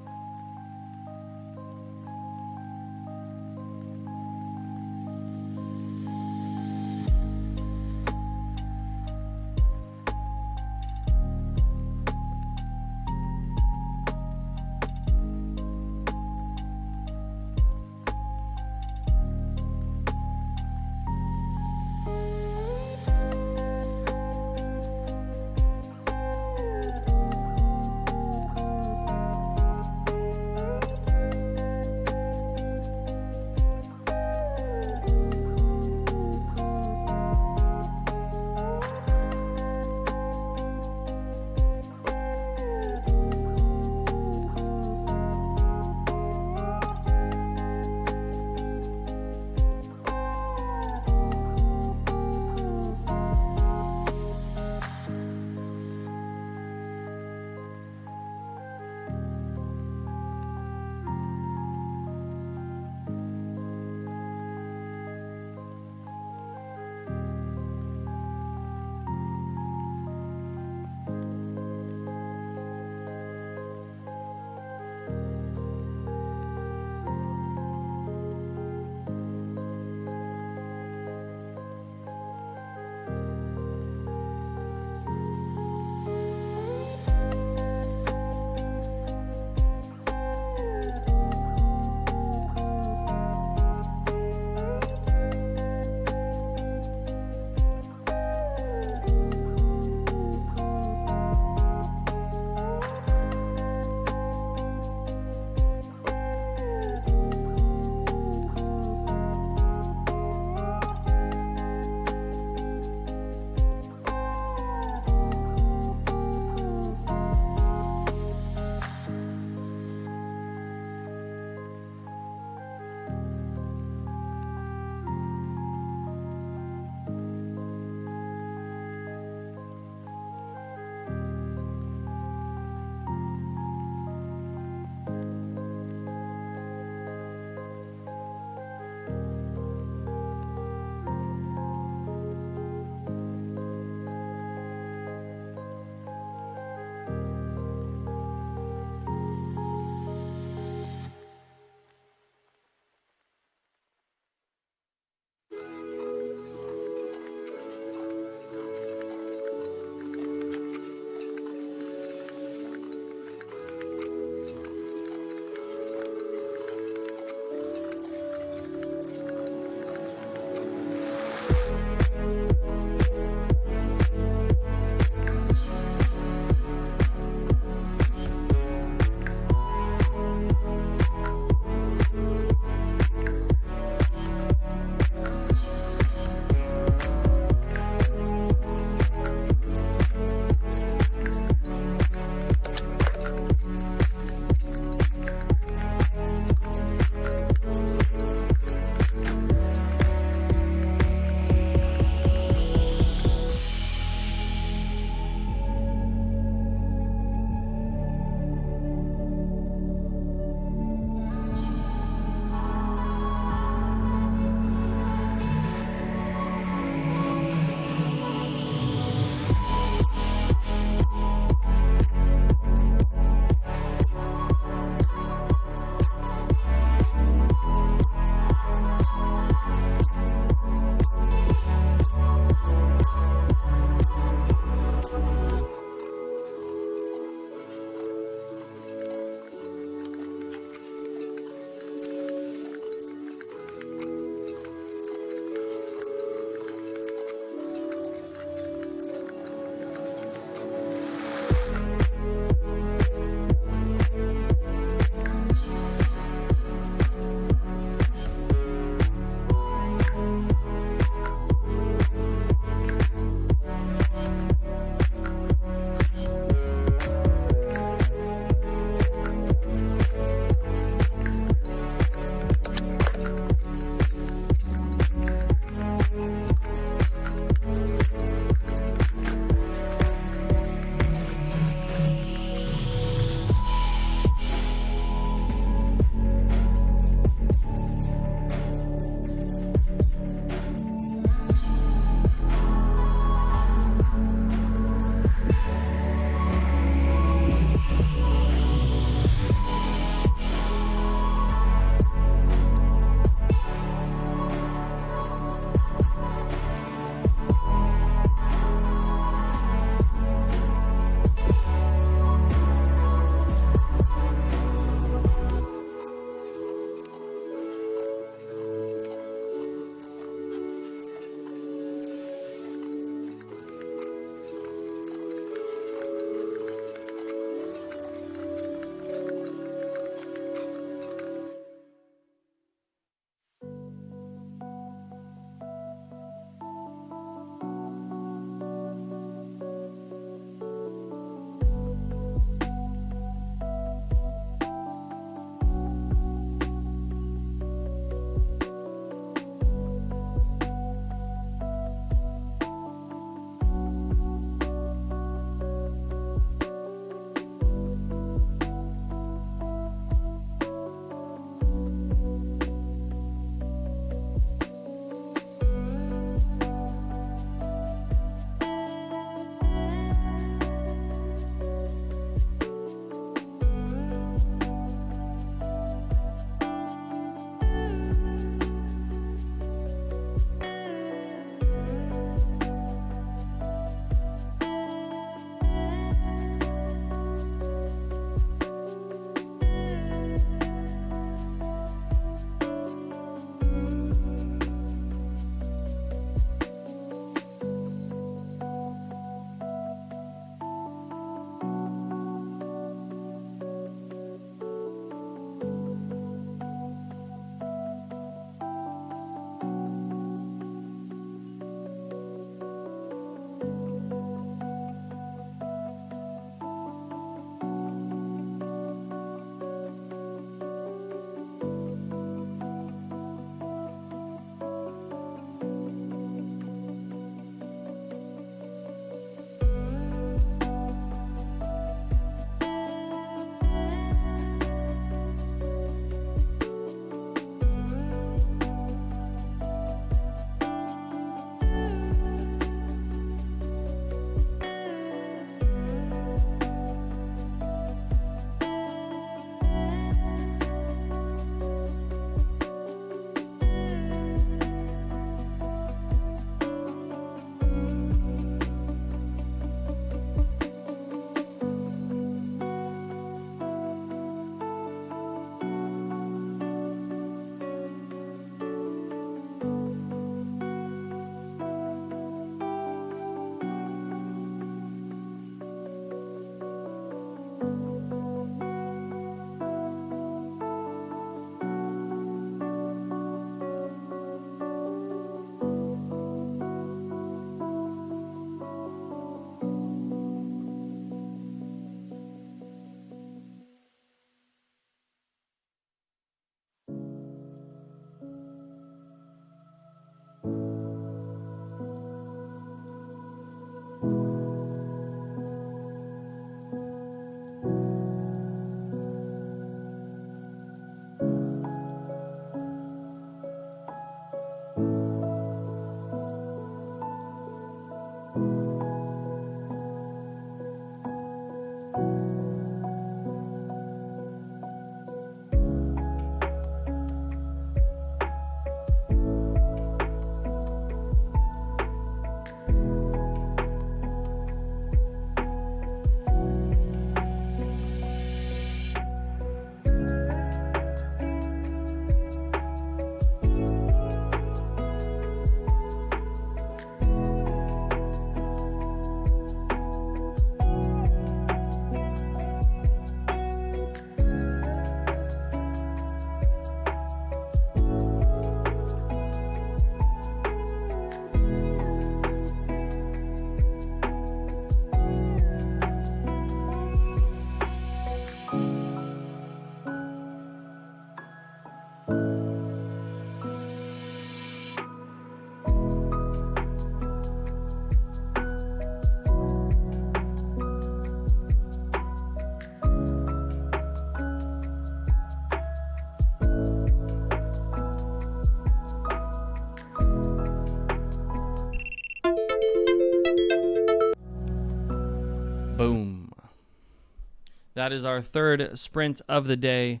That is our third sprint of the day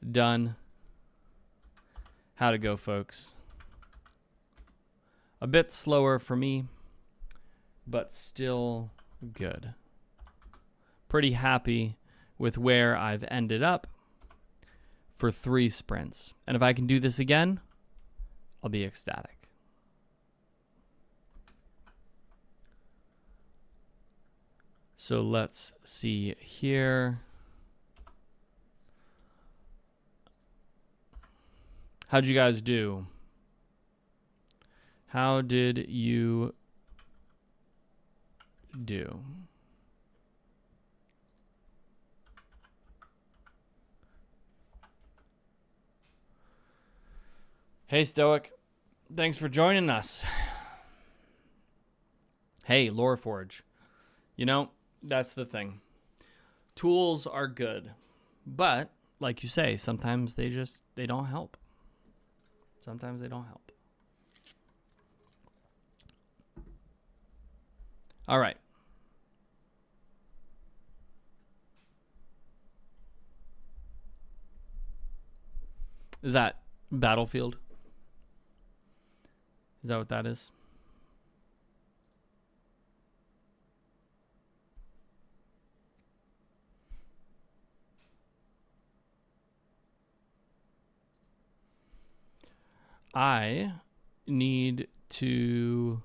done. How'd it go, folks? A bit slower for me, but still good. Pretty happy with where I've ended up for 3 sprints. And if I can do this again, I'll be ecstatic. So let's see here. How'd you guys do? How did you do? Hey, Stoic. Thanks for joining us. Hey, Loreforge. You know, that's the thing. Tools are good. But, like you say, sometimes they don't help. Sometimes they don't help. All right. Is that Battlefield? Is that what that is? I need to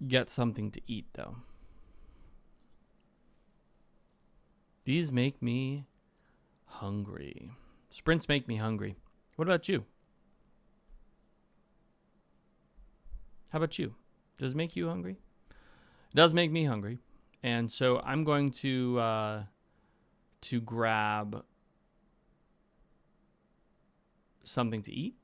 get something to eat, though. These make me hungry. Sprints make me hungry. What about you? How about you? Does it make you hungry? It does make me hungry. And so I'm going to grab something to eat.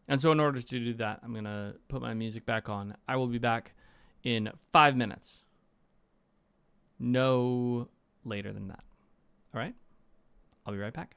And so in order to do that, I'm going to put my music back on. I will be back in 5 minutes. No later than that. All right? I'll be right back.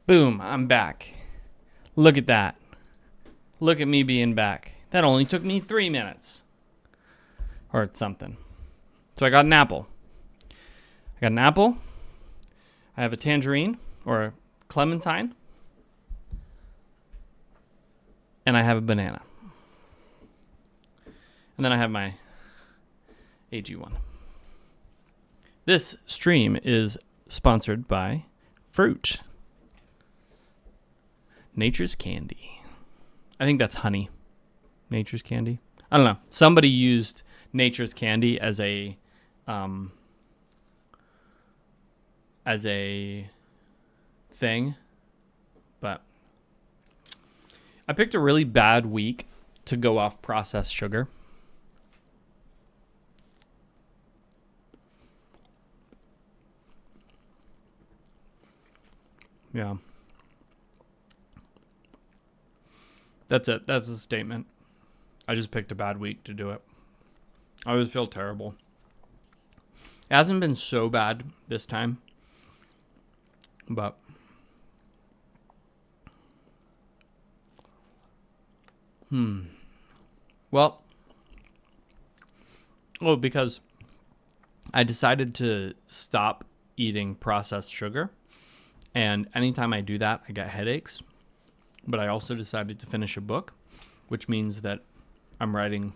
Boom, I'm back. Look at that. Look at me being back. That only took me 3 minutes. Or something. So I got an apple. I have a tangerine or a clementine. And I have a banana. And then I have my AG1. This stream is sponsored by fruit. Nature's Candy. I think that's honey. Nature's Candy. I don't know. Somebody used Nature's Candy as a thing, but I picked a really bad week to go off processed sugar. Yeah. That's it. That's a statement. I just picked a bad week to do it. I always feel terrible. It hasn't been so bad this time, but well, because I decided to stop eating processed sugar, and anytime I do that, I get headaches. But I also decided to finish a book, which means that I'm writing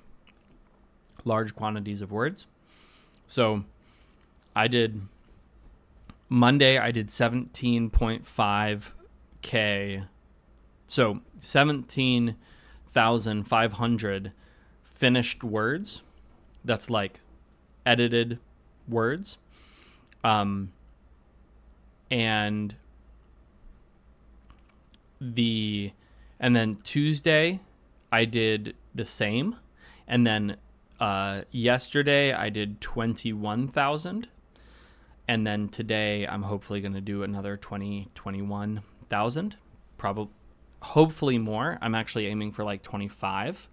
large quantities of words. So Monday I did 17.5K. So 17,500 finished words. That's like edited words. And then Tuesday I did the same, and then yesterday I did 21,000, and then today I'm hopefully going to do another 21,000, probably, hopefully more. I'm actually aiming for like 25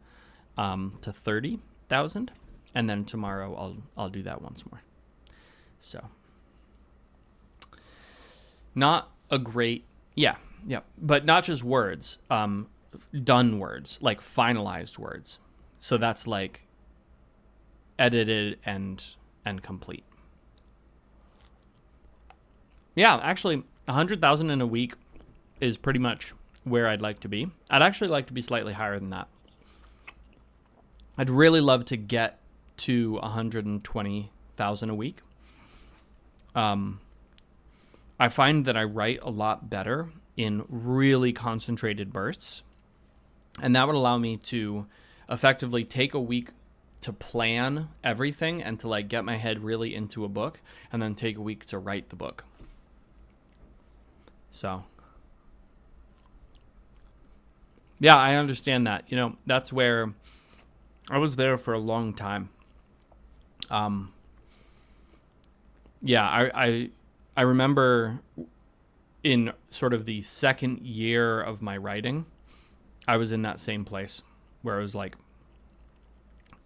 to 30,000, and then tomorrow I'll do that once more. So not a great, yeah, but not just words, done words, like finalized words. So that's like edited and complete. Yeah, actually 100,000 in a week is pretty much where I'd like to be. I'd actually like to be slightly higher than that. I'd really love to get to 120,000 a week. I find that I write a lot better in really concentrated bursts, and that would allow me to effectively take a week to plan everything and to like get my head really into a book, and then take a week to write the book. So yeah, I understand that. You know, that's where I was there for a long time. Yeah, I remember in sort of the second year of my writing, I was in that same place where I was like,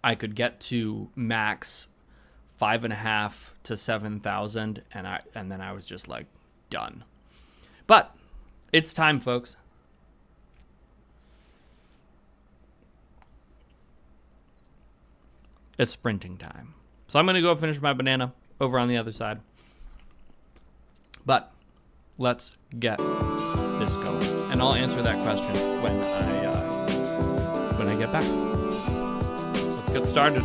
I could get to max 5.5 to 7,000, and then I was just like done. But it's time, folks. It's sprinting time. So I'm going to go finish my banana over on the other side. But let's get this going. And I'll answer that question when I get back. Let's get started.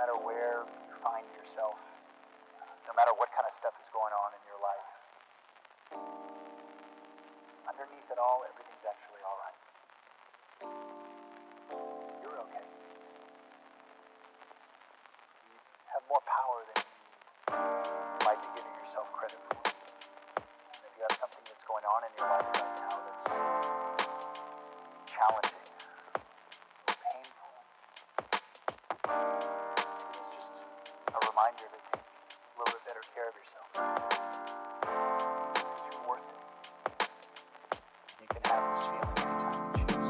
matter where you find yourself, no matter what kind of stuff is going on in your life, underneath it all, everything's actually all right. You're okay. You have more power than you might be giving yourself credit for. And if you have something that's going on in your life right now that's challenging, painful, it's just a reminder to take a little bit better care of yourself. Because you're worth it. You can have this feeling anytime you choose.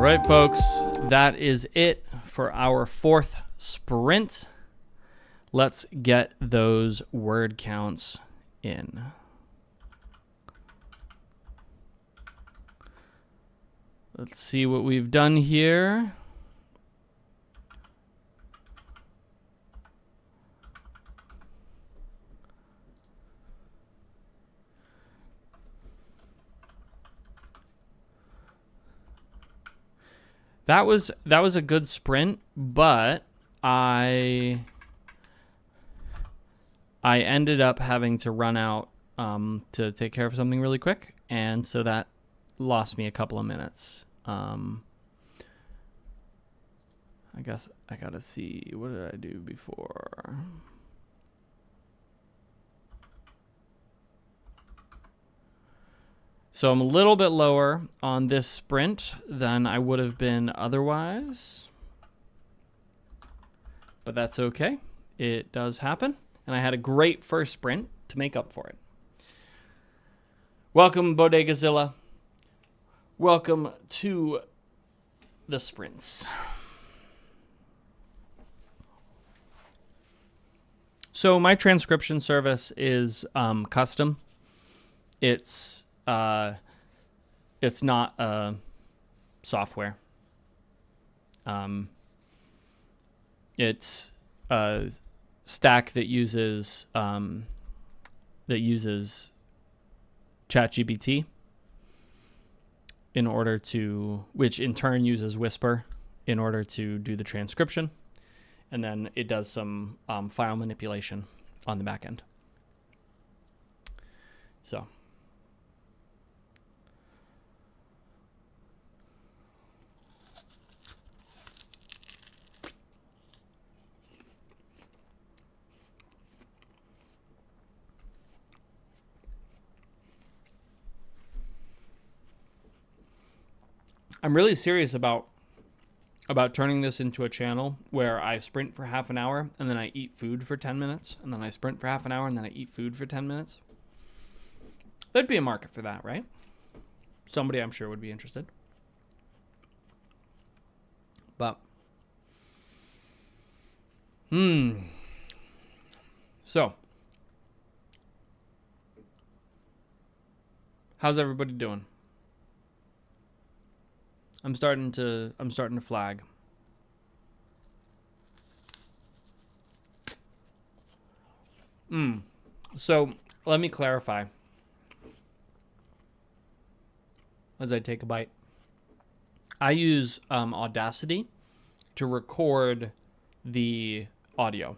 right, folks, that is it for our 4th sprint. Let's get those word counts in. Let's see what we've done here. That was a good sprint, but I ended up having to run out to take care of something really quick, and so that lost me a couple of minutes. I guess I gotta see, what did I do before? So I'm a little bit lower on this sprint than I would have been otherwise. But that's okay. It does happen. And I had a great first sprint to make up for it. Welcome, Bodegazilla. Welcome to the sprints. So my transcription service is custom. It's not software. It's a stack that uses ChatGPT in order to, which in turn uses Whisper in order to do the transcription, and then it does some file manipulation on the back end. So. I'm really serious about turning this into a channel where I sprint for half an hour and then I eat food for 10 minutes, and then I sprint for half an hour and then I eat food for 10 minutes. There'd be a market for that, right? Somebody I'm sure would be interested. But so how's everybody doing? I'm starting to flag. So let me clarify as I take a bite. I use Audacity to record the audio.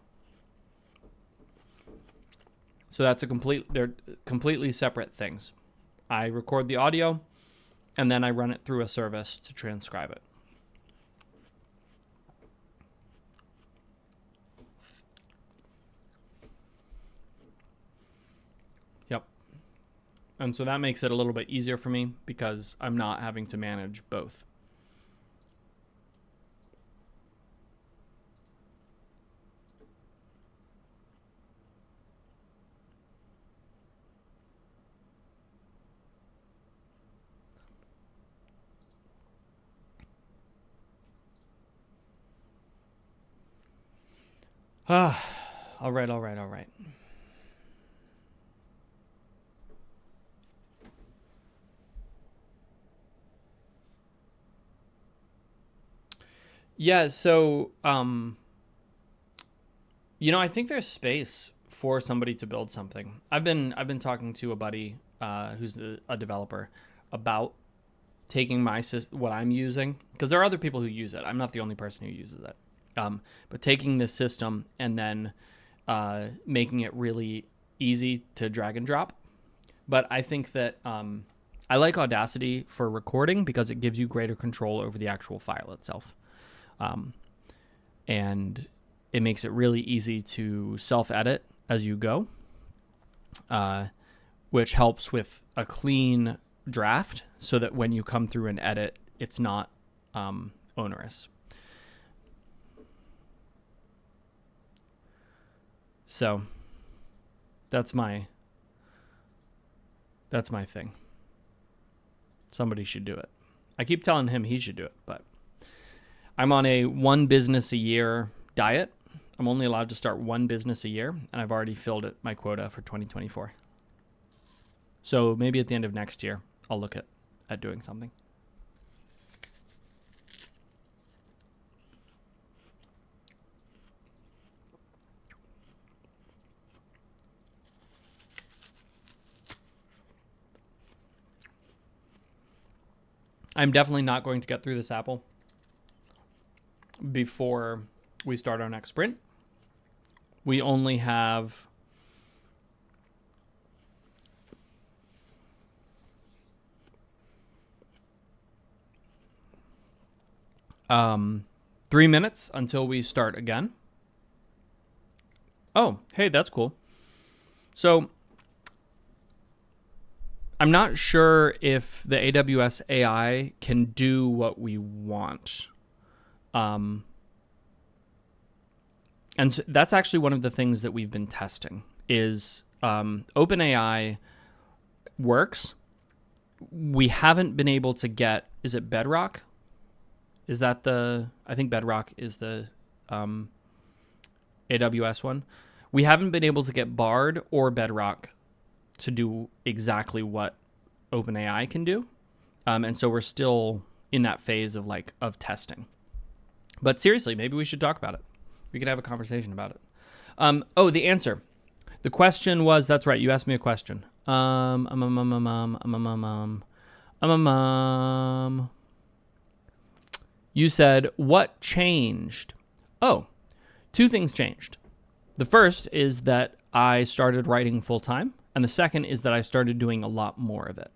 So that's they're completely separate things. I record the audio, and then I run it through a service to transcribe it. Yep. And so that makes it a little bit easier for me because I'm not having to manage both. All right. Yeah, so I think there's space for somebody to build something. I've been talking to a buddy who's a developer about taking what I'm using, because there are other people who use it. I'm not the only person who uses it. But taking this system and then making it really easy to drag and drop. But I think that I like Audacity for recording because it gives you greater control over the actual file itself. And it makes it really easy to self-edit as you go, which helps with a clean draft so that when you come through and edit, it's not onerous. So that's my thing. Somebody should do it. I keep telling him he should do it, but I'm on a 1 business a year diet. I'm only allowed to start 1 business a year, and I've already filled my quota for 2024. So maybe at the end of next year, I'll look at doing something. I'm definitely not going to get through this apple before we start our next sprint. We only have um 3 minutes until we start again. Oh, hey, that's cool. So I'm not sure if the AWS AI can do what we want. And so that's actually one of the things that we've been testing is OpenAI works. We haven't been able to get, is it Bedrock? Is that I think Bedrock is the AWS one. We haven't been able to get Bard or Bedrock to do exactly what OpenAI can do. And so we're still in that phase of testing. But seriously, maybe we should talk about it. We could have a conversation about it. The answer. The question was, that's right, you asked me a question. You said, what changed? Oh, 2 things changed. The first is that I started writing full time, and the second is that I started doing a lot more of it.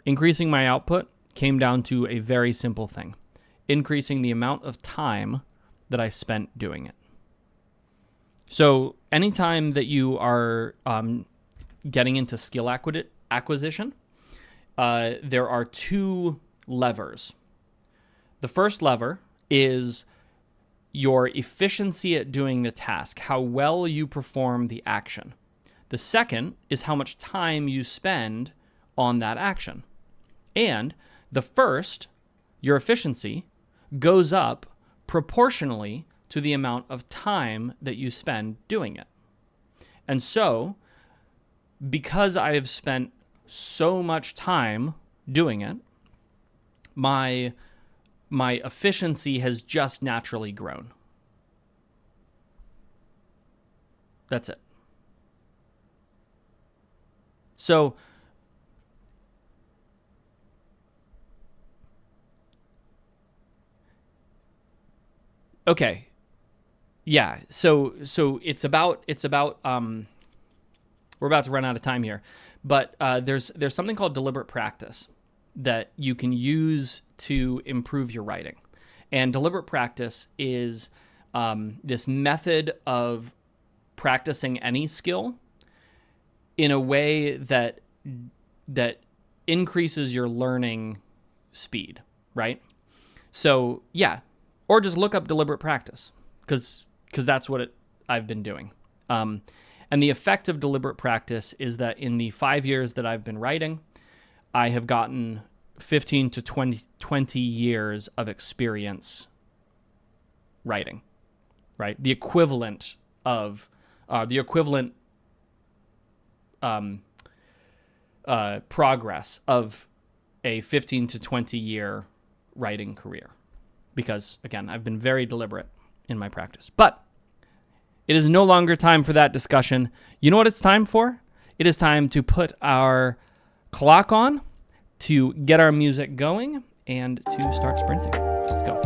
Increasing my output came down to a very simple thing. Increasing the amount of time that I spent doing it. So anytime that you are getting into skill acquisition, there are 2 levers. The first lever is your efficiency at doing the task, how well you perform the action. The second is how much time you spend on that action. And the first, your efficiency, goes up proportionally to the amount of time that you spend doing it. And so, because I have spent so much time doing it, my efficiency has just naturally grown. That's it. So, okay. Yeah. So it's about we're about to run out of time here, but there's something called deliberate practice that you can use to improve your writing. And deliberate practice is this method of practicing any skill in a way that increases your learning speed, right? So yeah, or just look up deliberate practice because that's what I've been doing. And the effect of deliberate practice is that in the 5 years that I've been writing, I have gotten 15 to 20 years of experience writing, right? The equivalent progress of a 15 to 20 year writing career. Because, again, I've been very deliberate in my practice. But it is no longer time for that discussion. You know what it's time for? It is time to put our clock on, to get our music going, and to start sprinting. Let's go.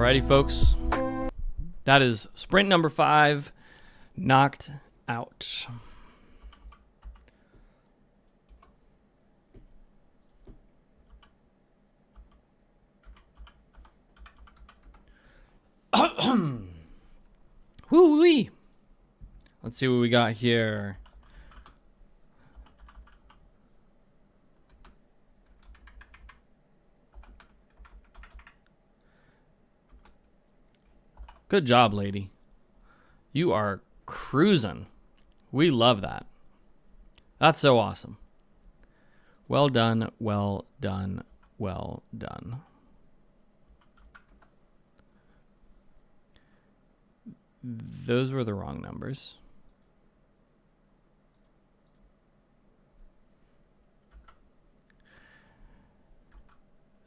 Alrighty, folks. That is sprint number 5, knocked out. Woo-wee. Let's see what we got here. Good job, lady. You are cruising. We love that. That's so awesome. Well done, well done, well done. Those were the wrong numbers.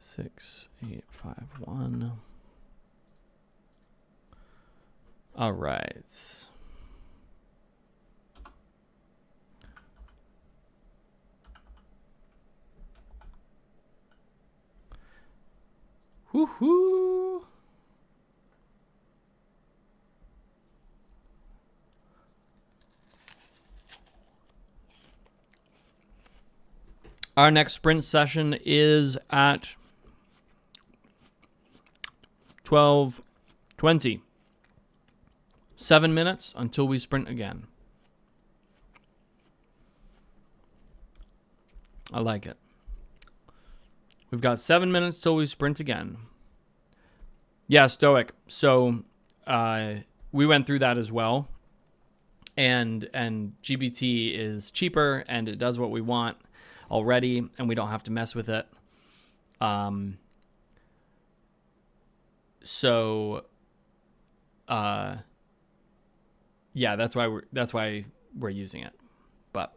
Six, 8, 5, 1. All right. Woohoo! Our next sprint session is at 12:20. 7 minutes until we sprint again. I like it. We've got 7 minutes till we sprint again. Yeah, Stoic. So we went through that as well. And GBT is cheaper and it does what we want already, and we don't have to mess with it. Yeah, that's why we're using it. But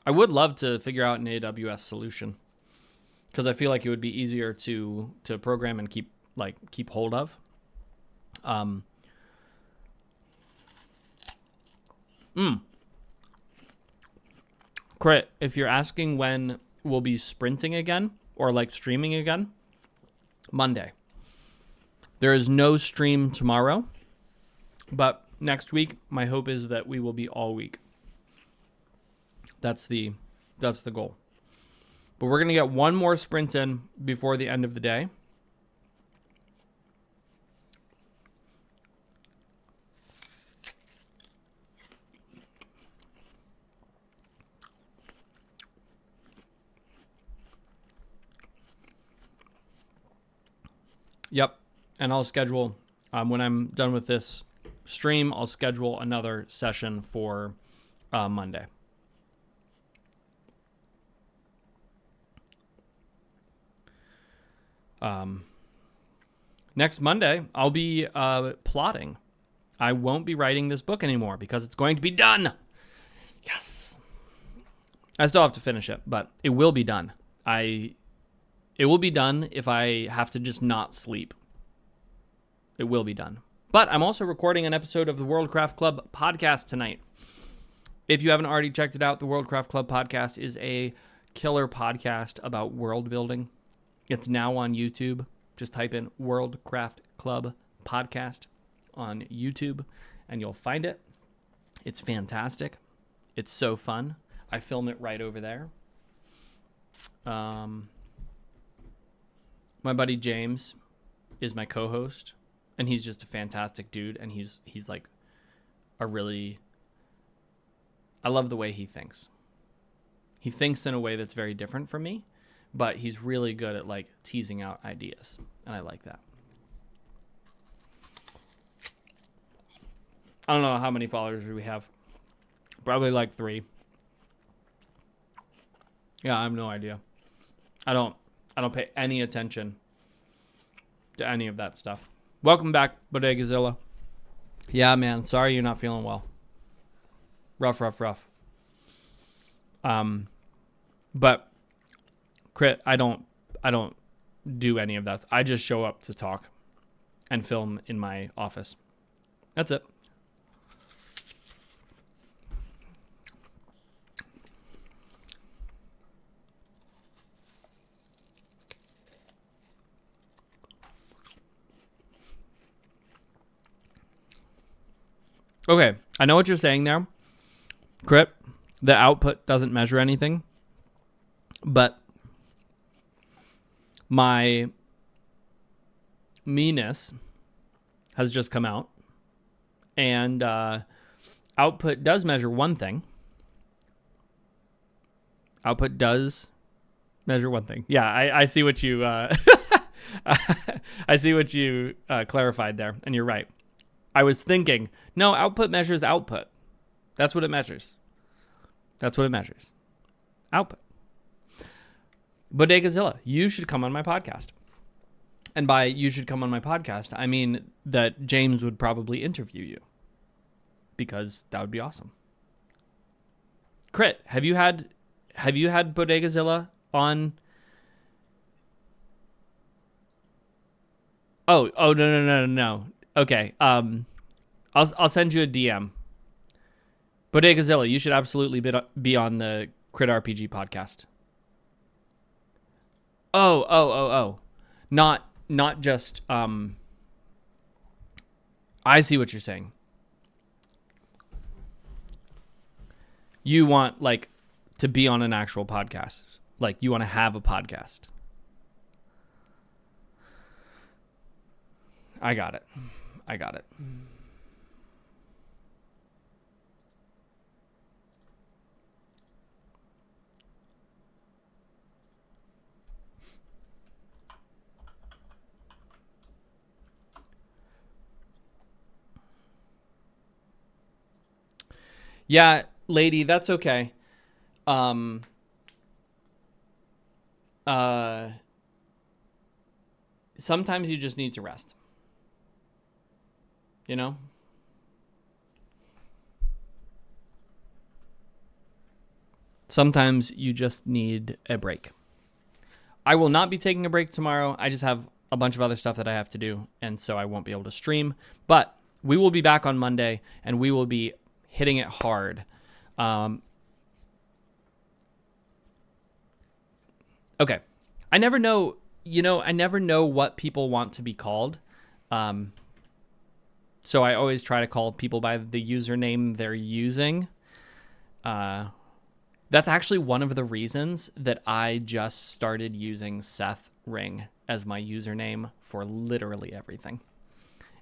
I would love to figure out an AWS solution, because I feel like it would be easier to program and keep hold of. Crit, if you're asking when we'll be sprinting again or streaming again, Monday. There is no stream tomorrow, but next week my hope is that we will be all week. That's the goal. But we're going to get one more sprint in before the end of the day. Yep. And I'll schedule, when I'm done with this stream, I'll schedule another session for Monday. Next Monday, I'll be plotting. I won't be writing this book anymore because it's going to be done. Yes. I still have to finish it, but it will be done. It will be done if I have to just not sleep. It will be done. But I'm also recording an episode of the Worldcraft Club podcast tonight. If you haven't already checked it out, the Worldcraft Club podcast is a killer podcast about world building. It's now on YouTube. Just type in Worldcraft Club podcast on YouTube and you'll find it. It's fantastic. It's so fun. I film it right over there. My buddy James is my co-host, and he's just a fantastic dude, and he's like a really... I love the way he thinks. He thinks in a way that's very different from me, but he's really good at teasing out ideas, and I like that. I don't know how many followers we have. Probably 3. Yeah, I have no idea. I don't pay any attention to any of that stuff. Welcome back, Bodegazilla. Yeah, man. Sorry you're not feeling well. Rough. But Crit, I don't do any of that. I just show up to talk and film in my office. That's it. Okay, I know what you're saying there. Crit, the output doesn't measure anything, but my meanness has just come out, and output does measure one thing. Output does measure one thing. Yeah, I see what you I see what you clarified there, and you're right. I was thinking, no, output measures output. That's what it measures. That's what it measures. Output. Bodegazilla, you should come on my podcast. And by you should come on my podcast, I mean that James would probably interview you, because that would be awesome. Crit, have you had Bodegazilla on? Oh no. Okay. I'll send you a DM. Bodegazilla, you should absolutely be on the Crit RPG podcast. Oh. Not just I see what you're saying. You want like to be on an actual podcast. Like you want to have a podcast. I got it. Yeah, lady, that's okay. Sometimes you just need to rest. You know? Sometimes you just need a break. I will not be taking a break tomorrow. I just have a bunch of other stuff that I have to do, and so I won't be able to stream. But we will be back on Monday, and we will be hitting it hard. Okay. I never know what people want to be called. So I always try to call people by the username they're using. That's actually one of the reasons that I just started using Seth Ring as my username for literally everything.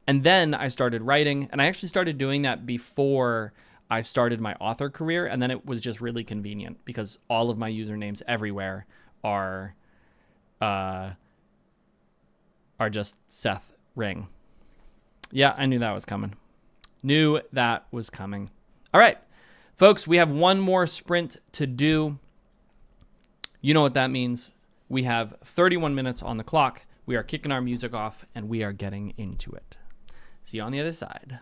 And then I started writing, and I actually started doing that before I started my author career, and then it was just really convenient because all of my usernames everywhere are just Seth Ring. Yeah, I knew that was coming. All right, folks, we have one more sprint to do. You know what that means. We have 31 minutes on the clock. We are kicking our music off, and we are getting into it. See you on the other side.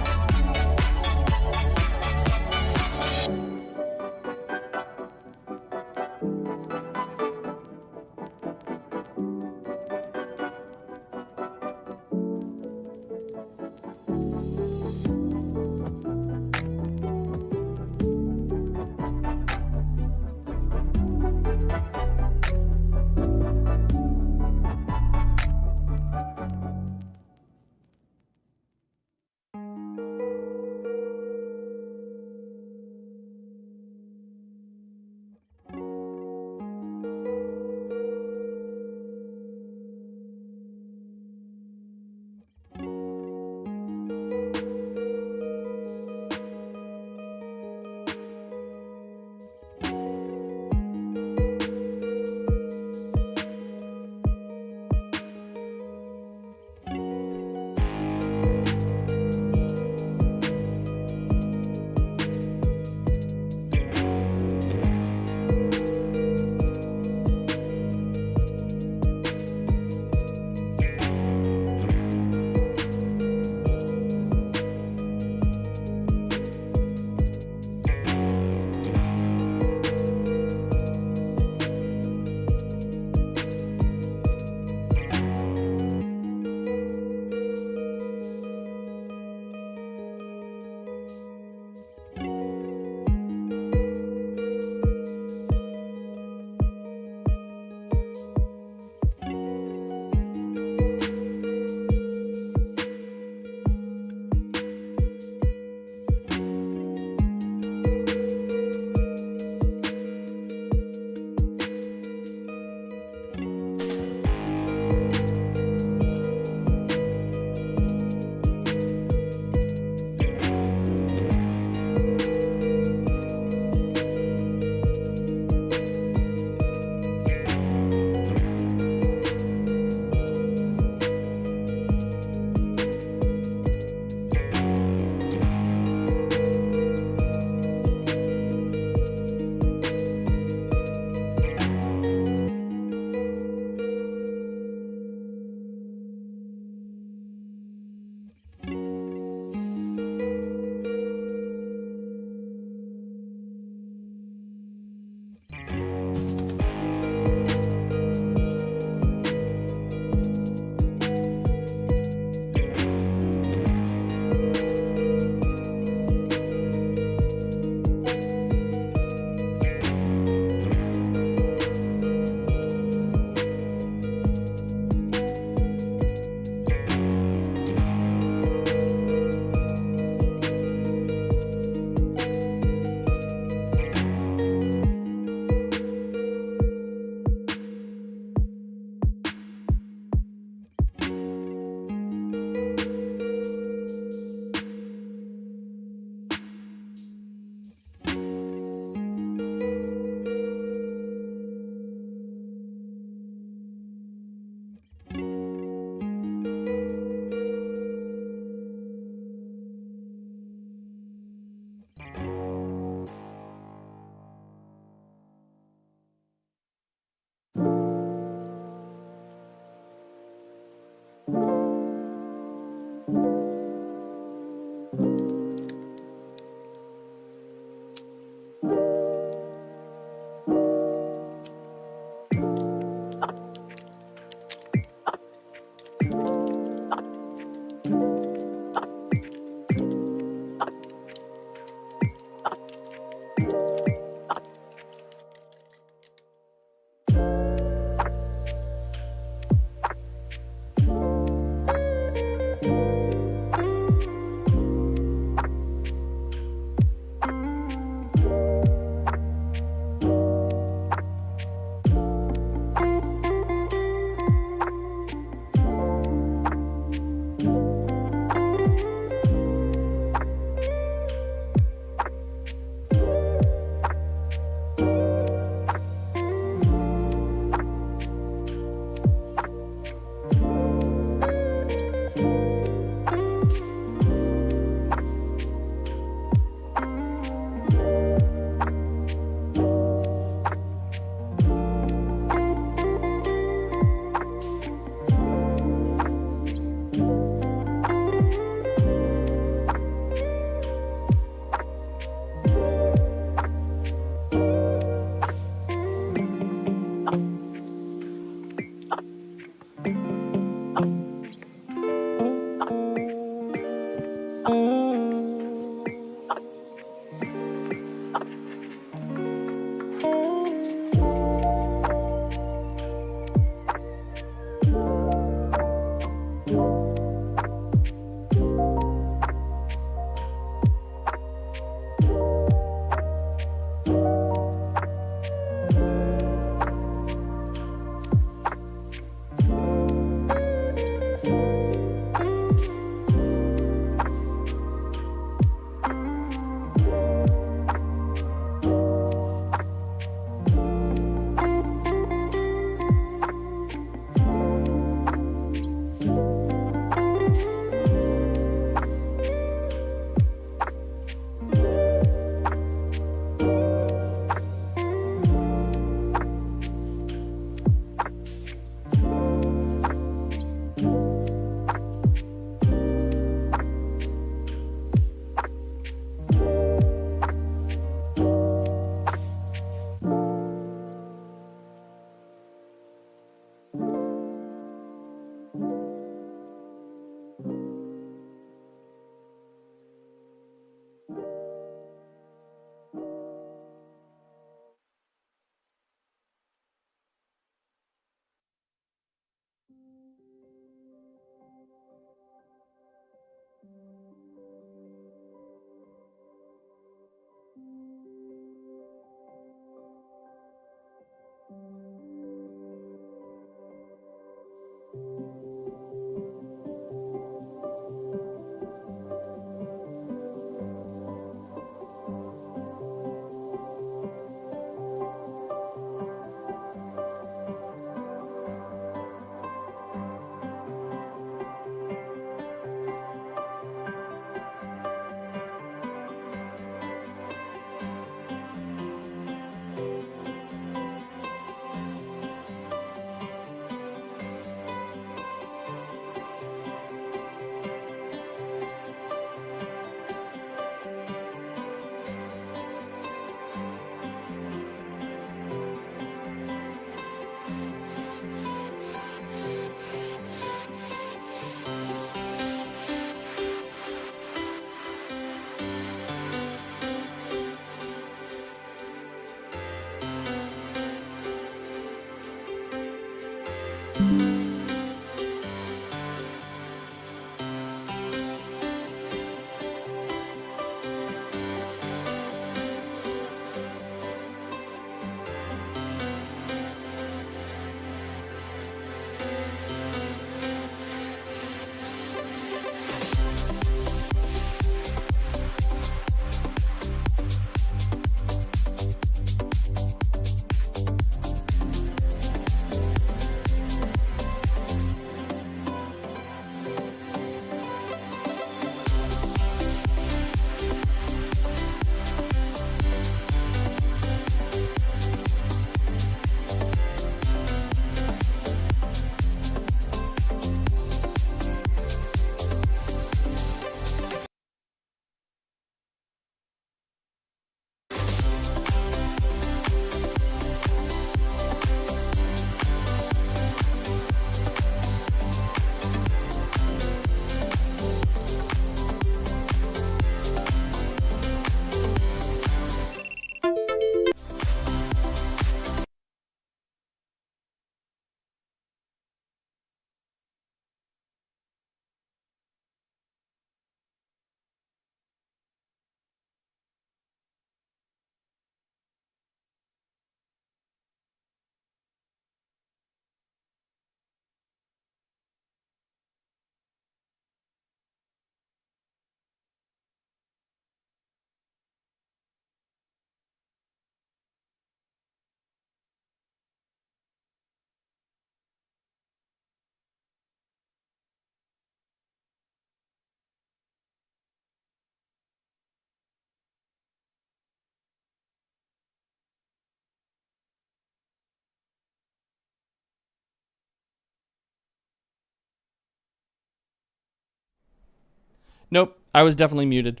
Nope, I was definitely muted.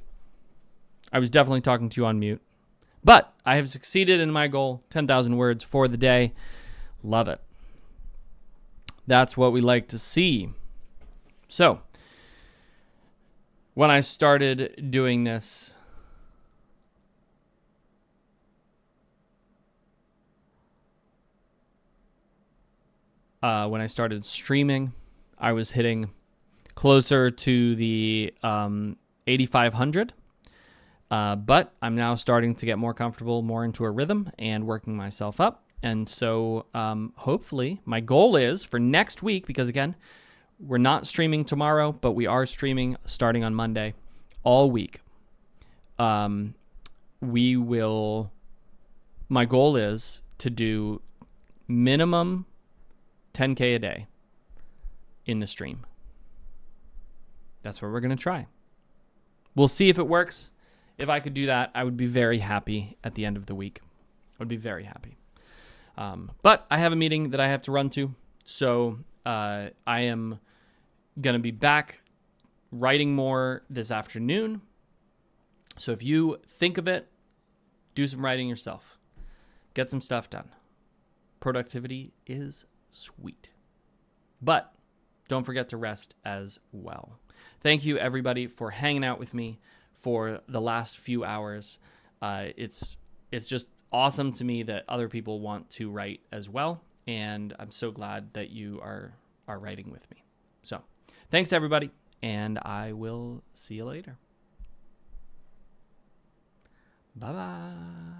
I was definitely talking to you on mute. But I have succeeded in my goal, 10,000 words for the day. Love it. That's what we like to see. So, when I started doing this, when I started streaming, I was hitting closer to the 8,500. But I'm now starting to get more comfortable, more into a rhythm, and working myself up. And so hopefully my goal is for next week, because again, we're not streaming tomorrow, but we are streaming starting on Monday all week. My goal is to do minimum 10K a day in the stream. That's what we're going to try. We'll see if it works. If I could do that, I would be very happy at the end of the week. I would be very happy. But I have a meeting that I have to run to. So I am going to be back writing more this afternoon. So if you think of it, do some writing yourself. Get some stuff done. Productivity is sweet. But don't forget to rest as well. Thank you, everybody, for hanging out with me for the last few hours. It's just awesome to me that other people want to write as well, and I'm so glad that you are writing with me. So thanks, everybody, and I will see you later. Bye-bye.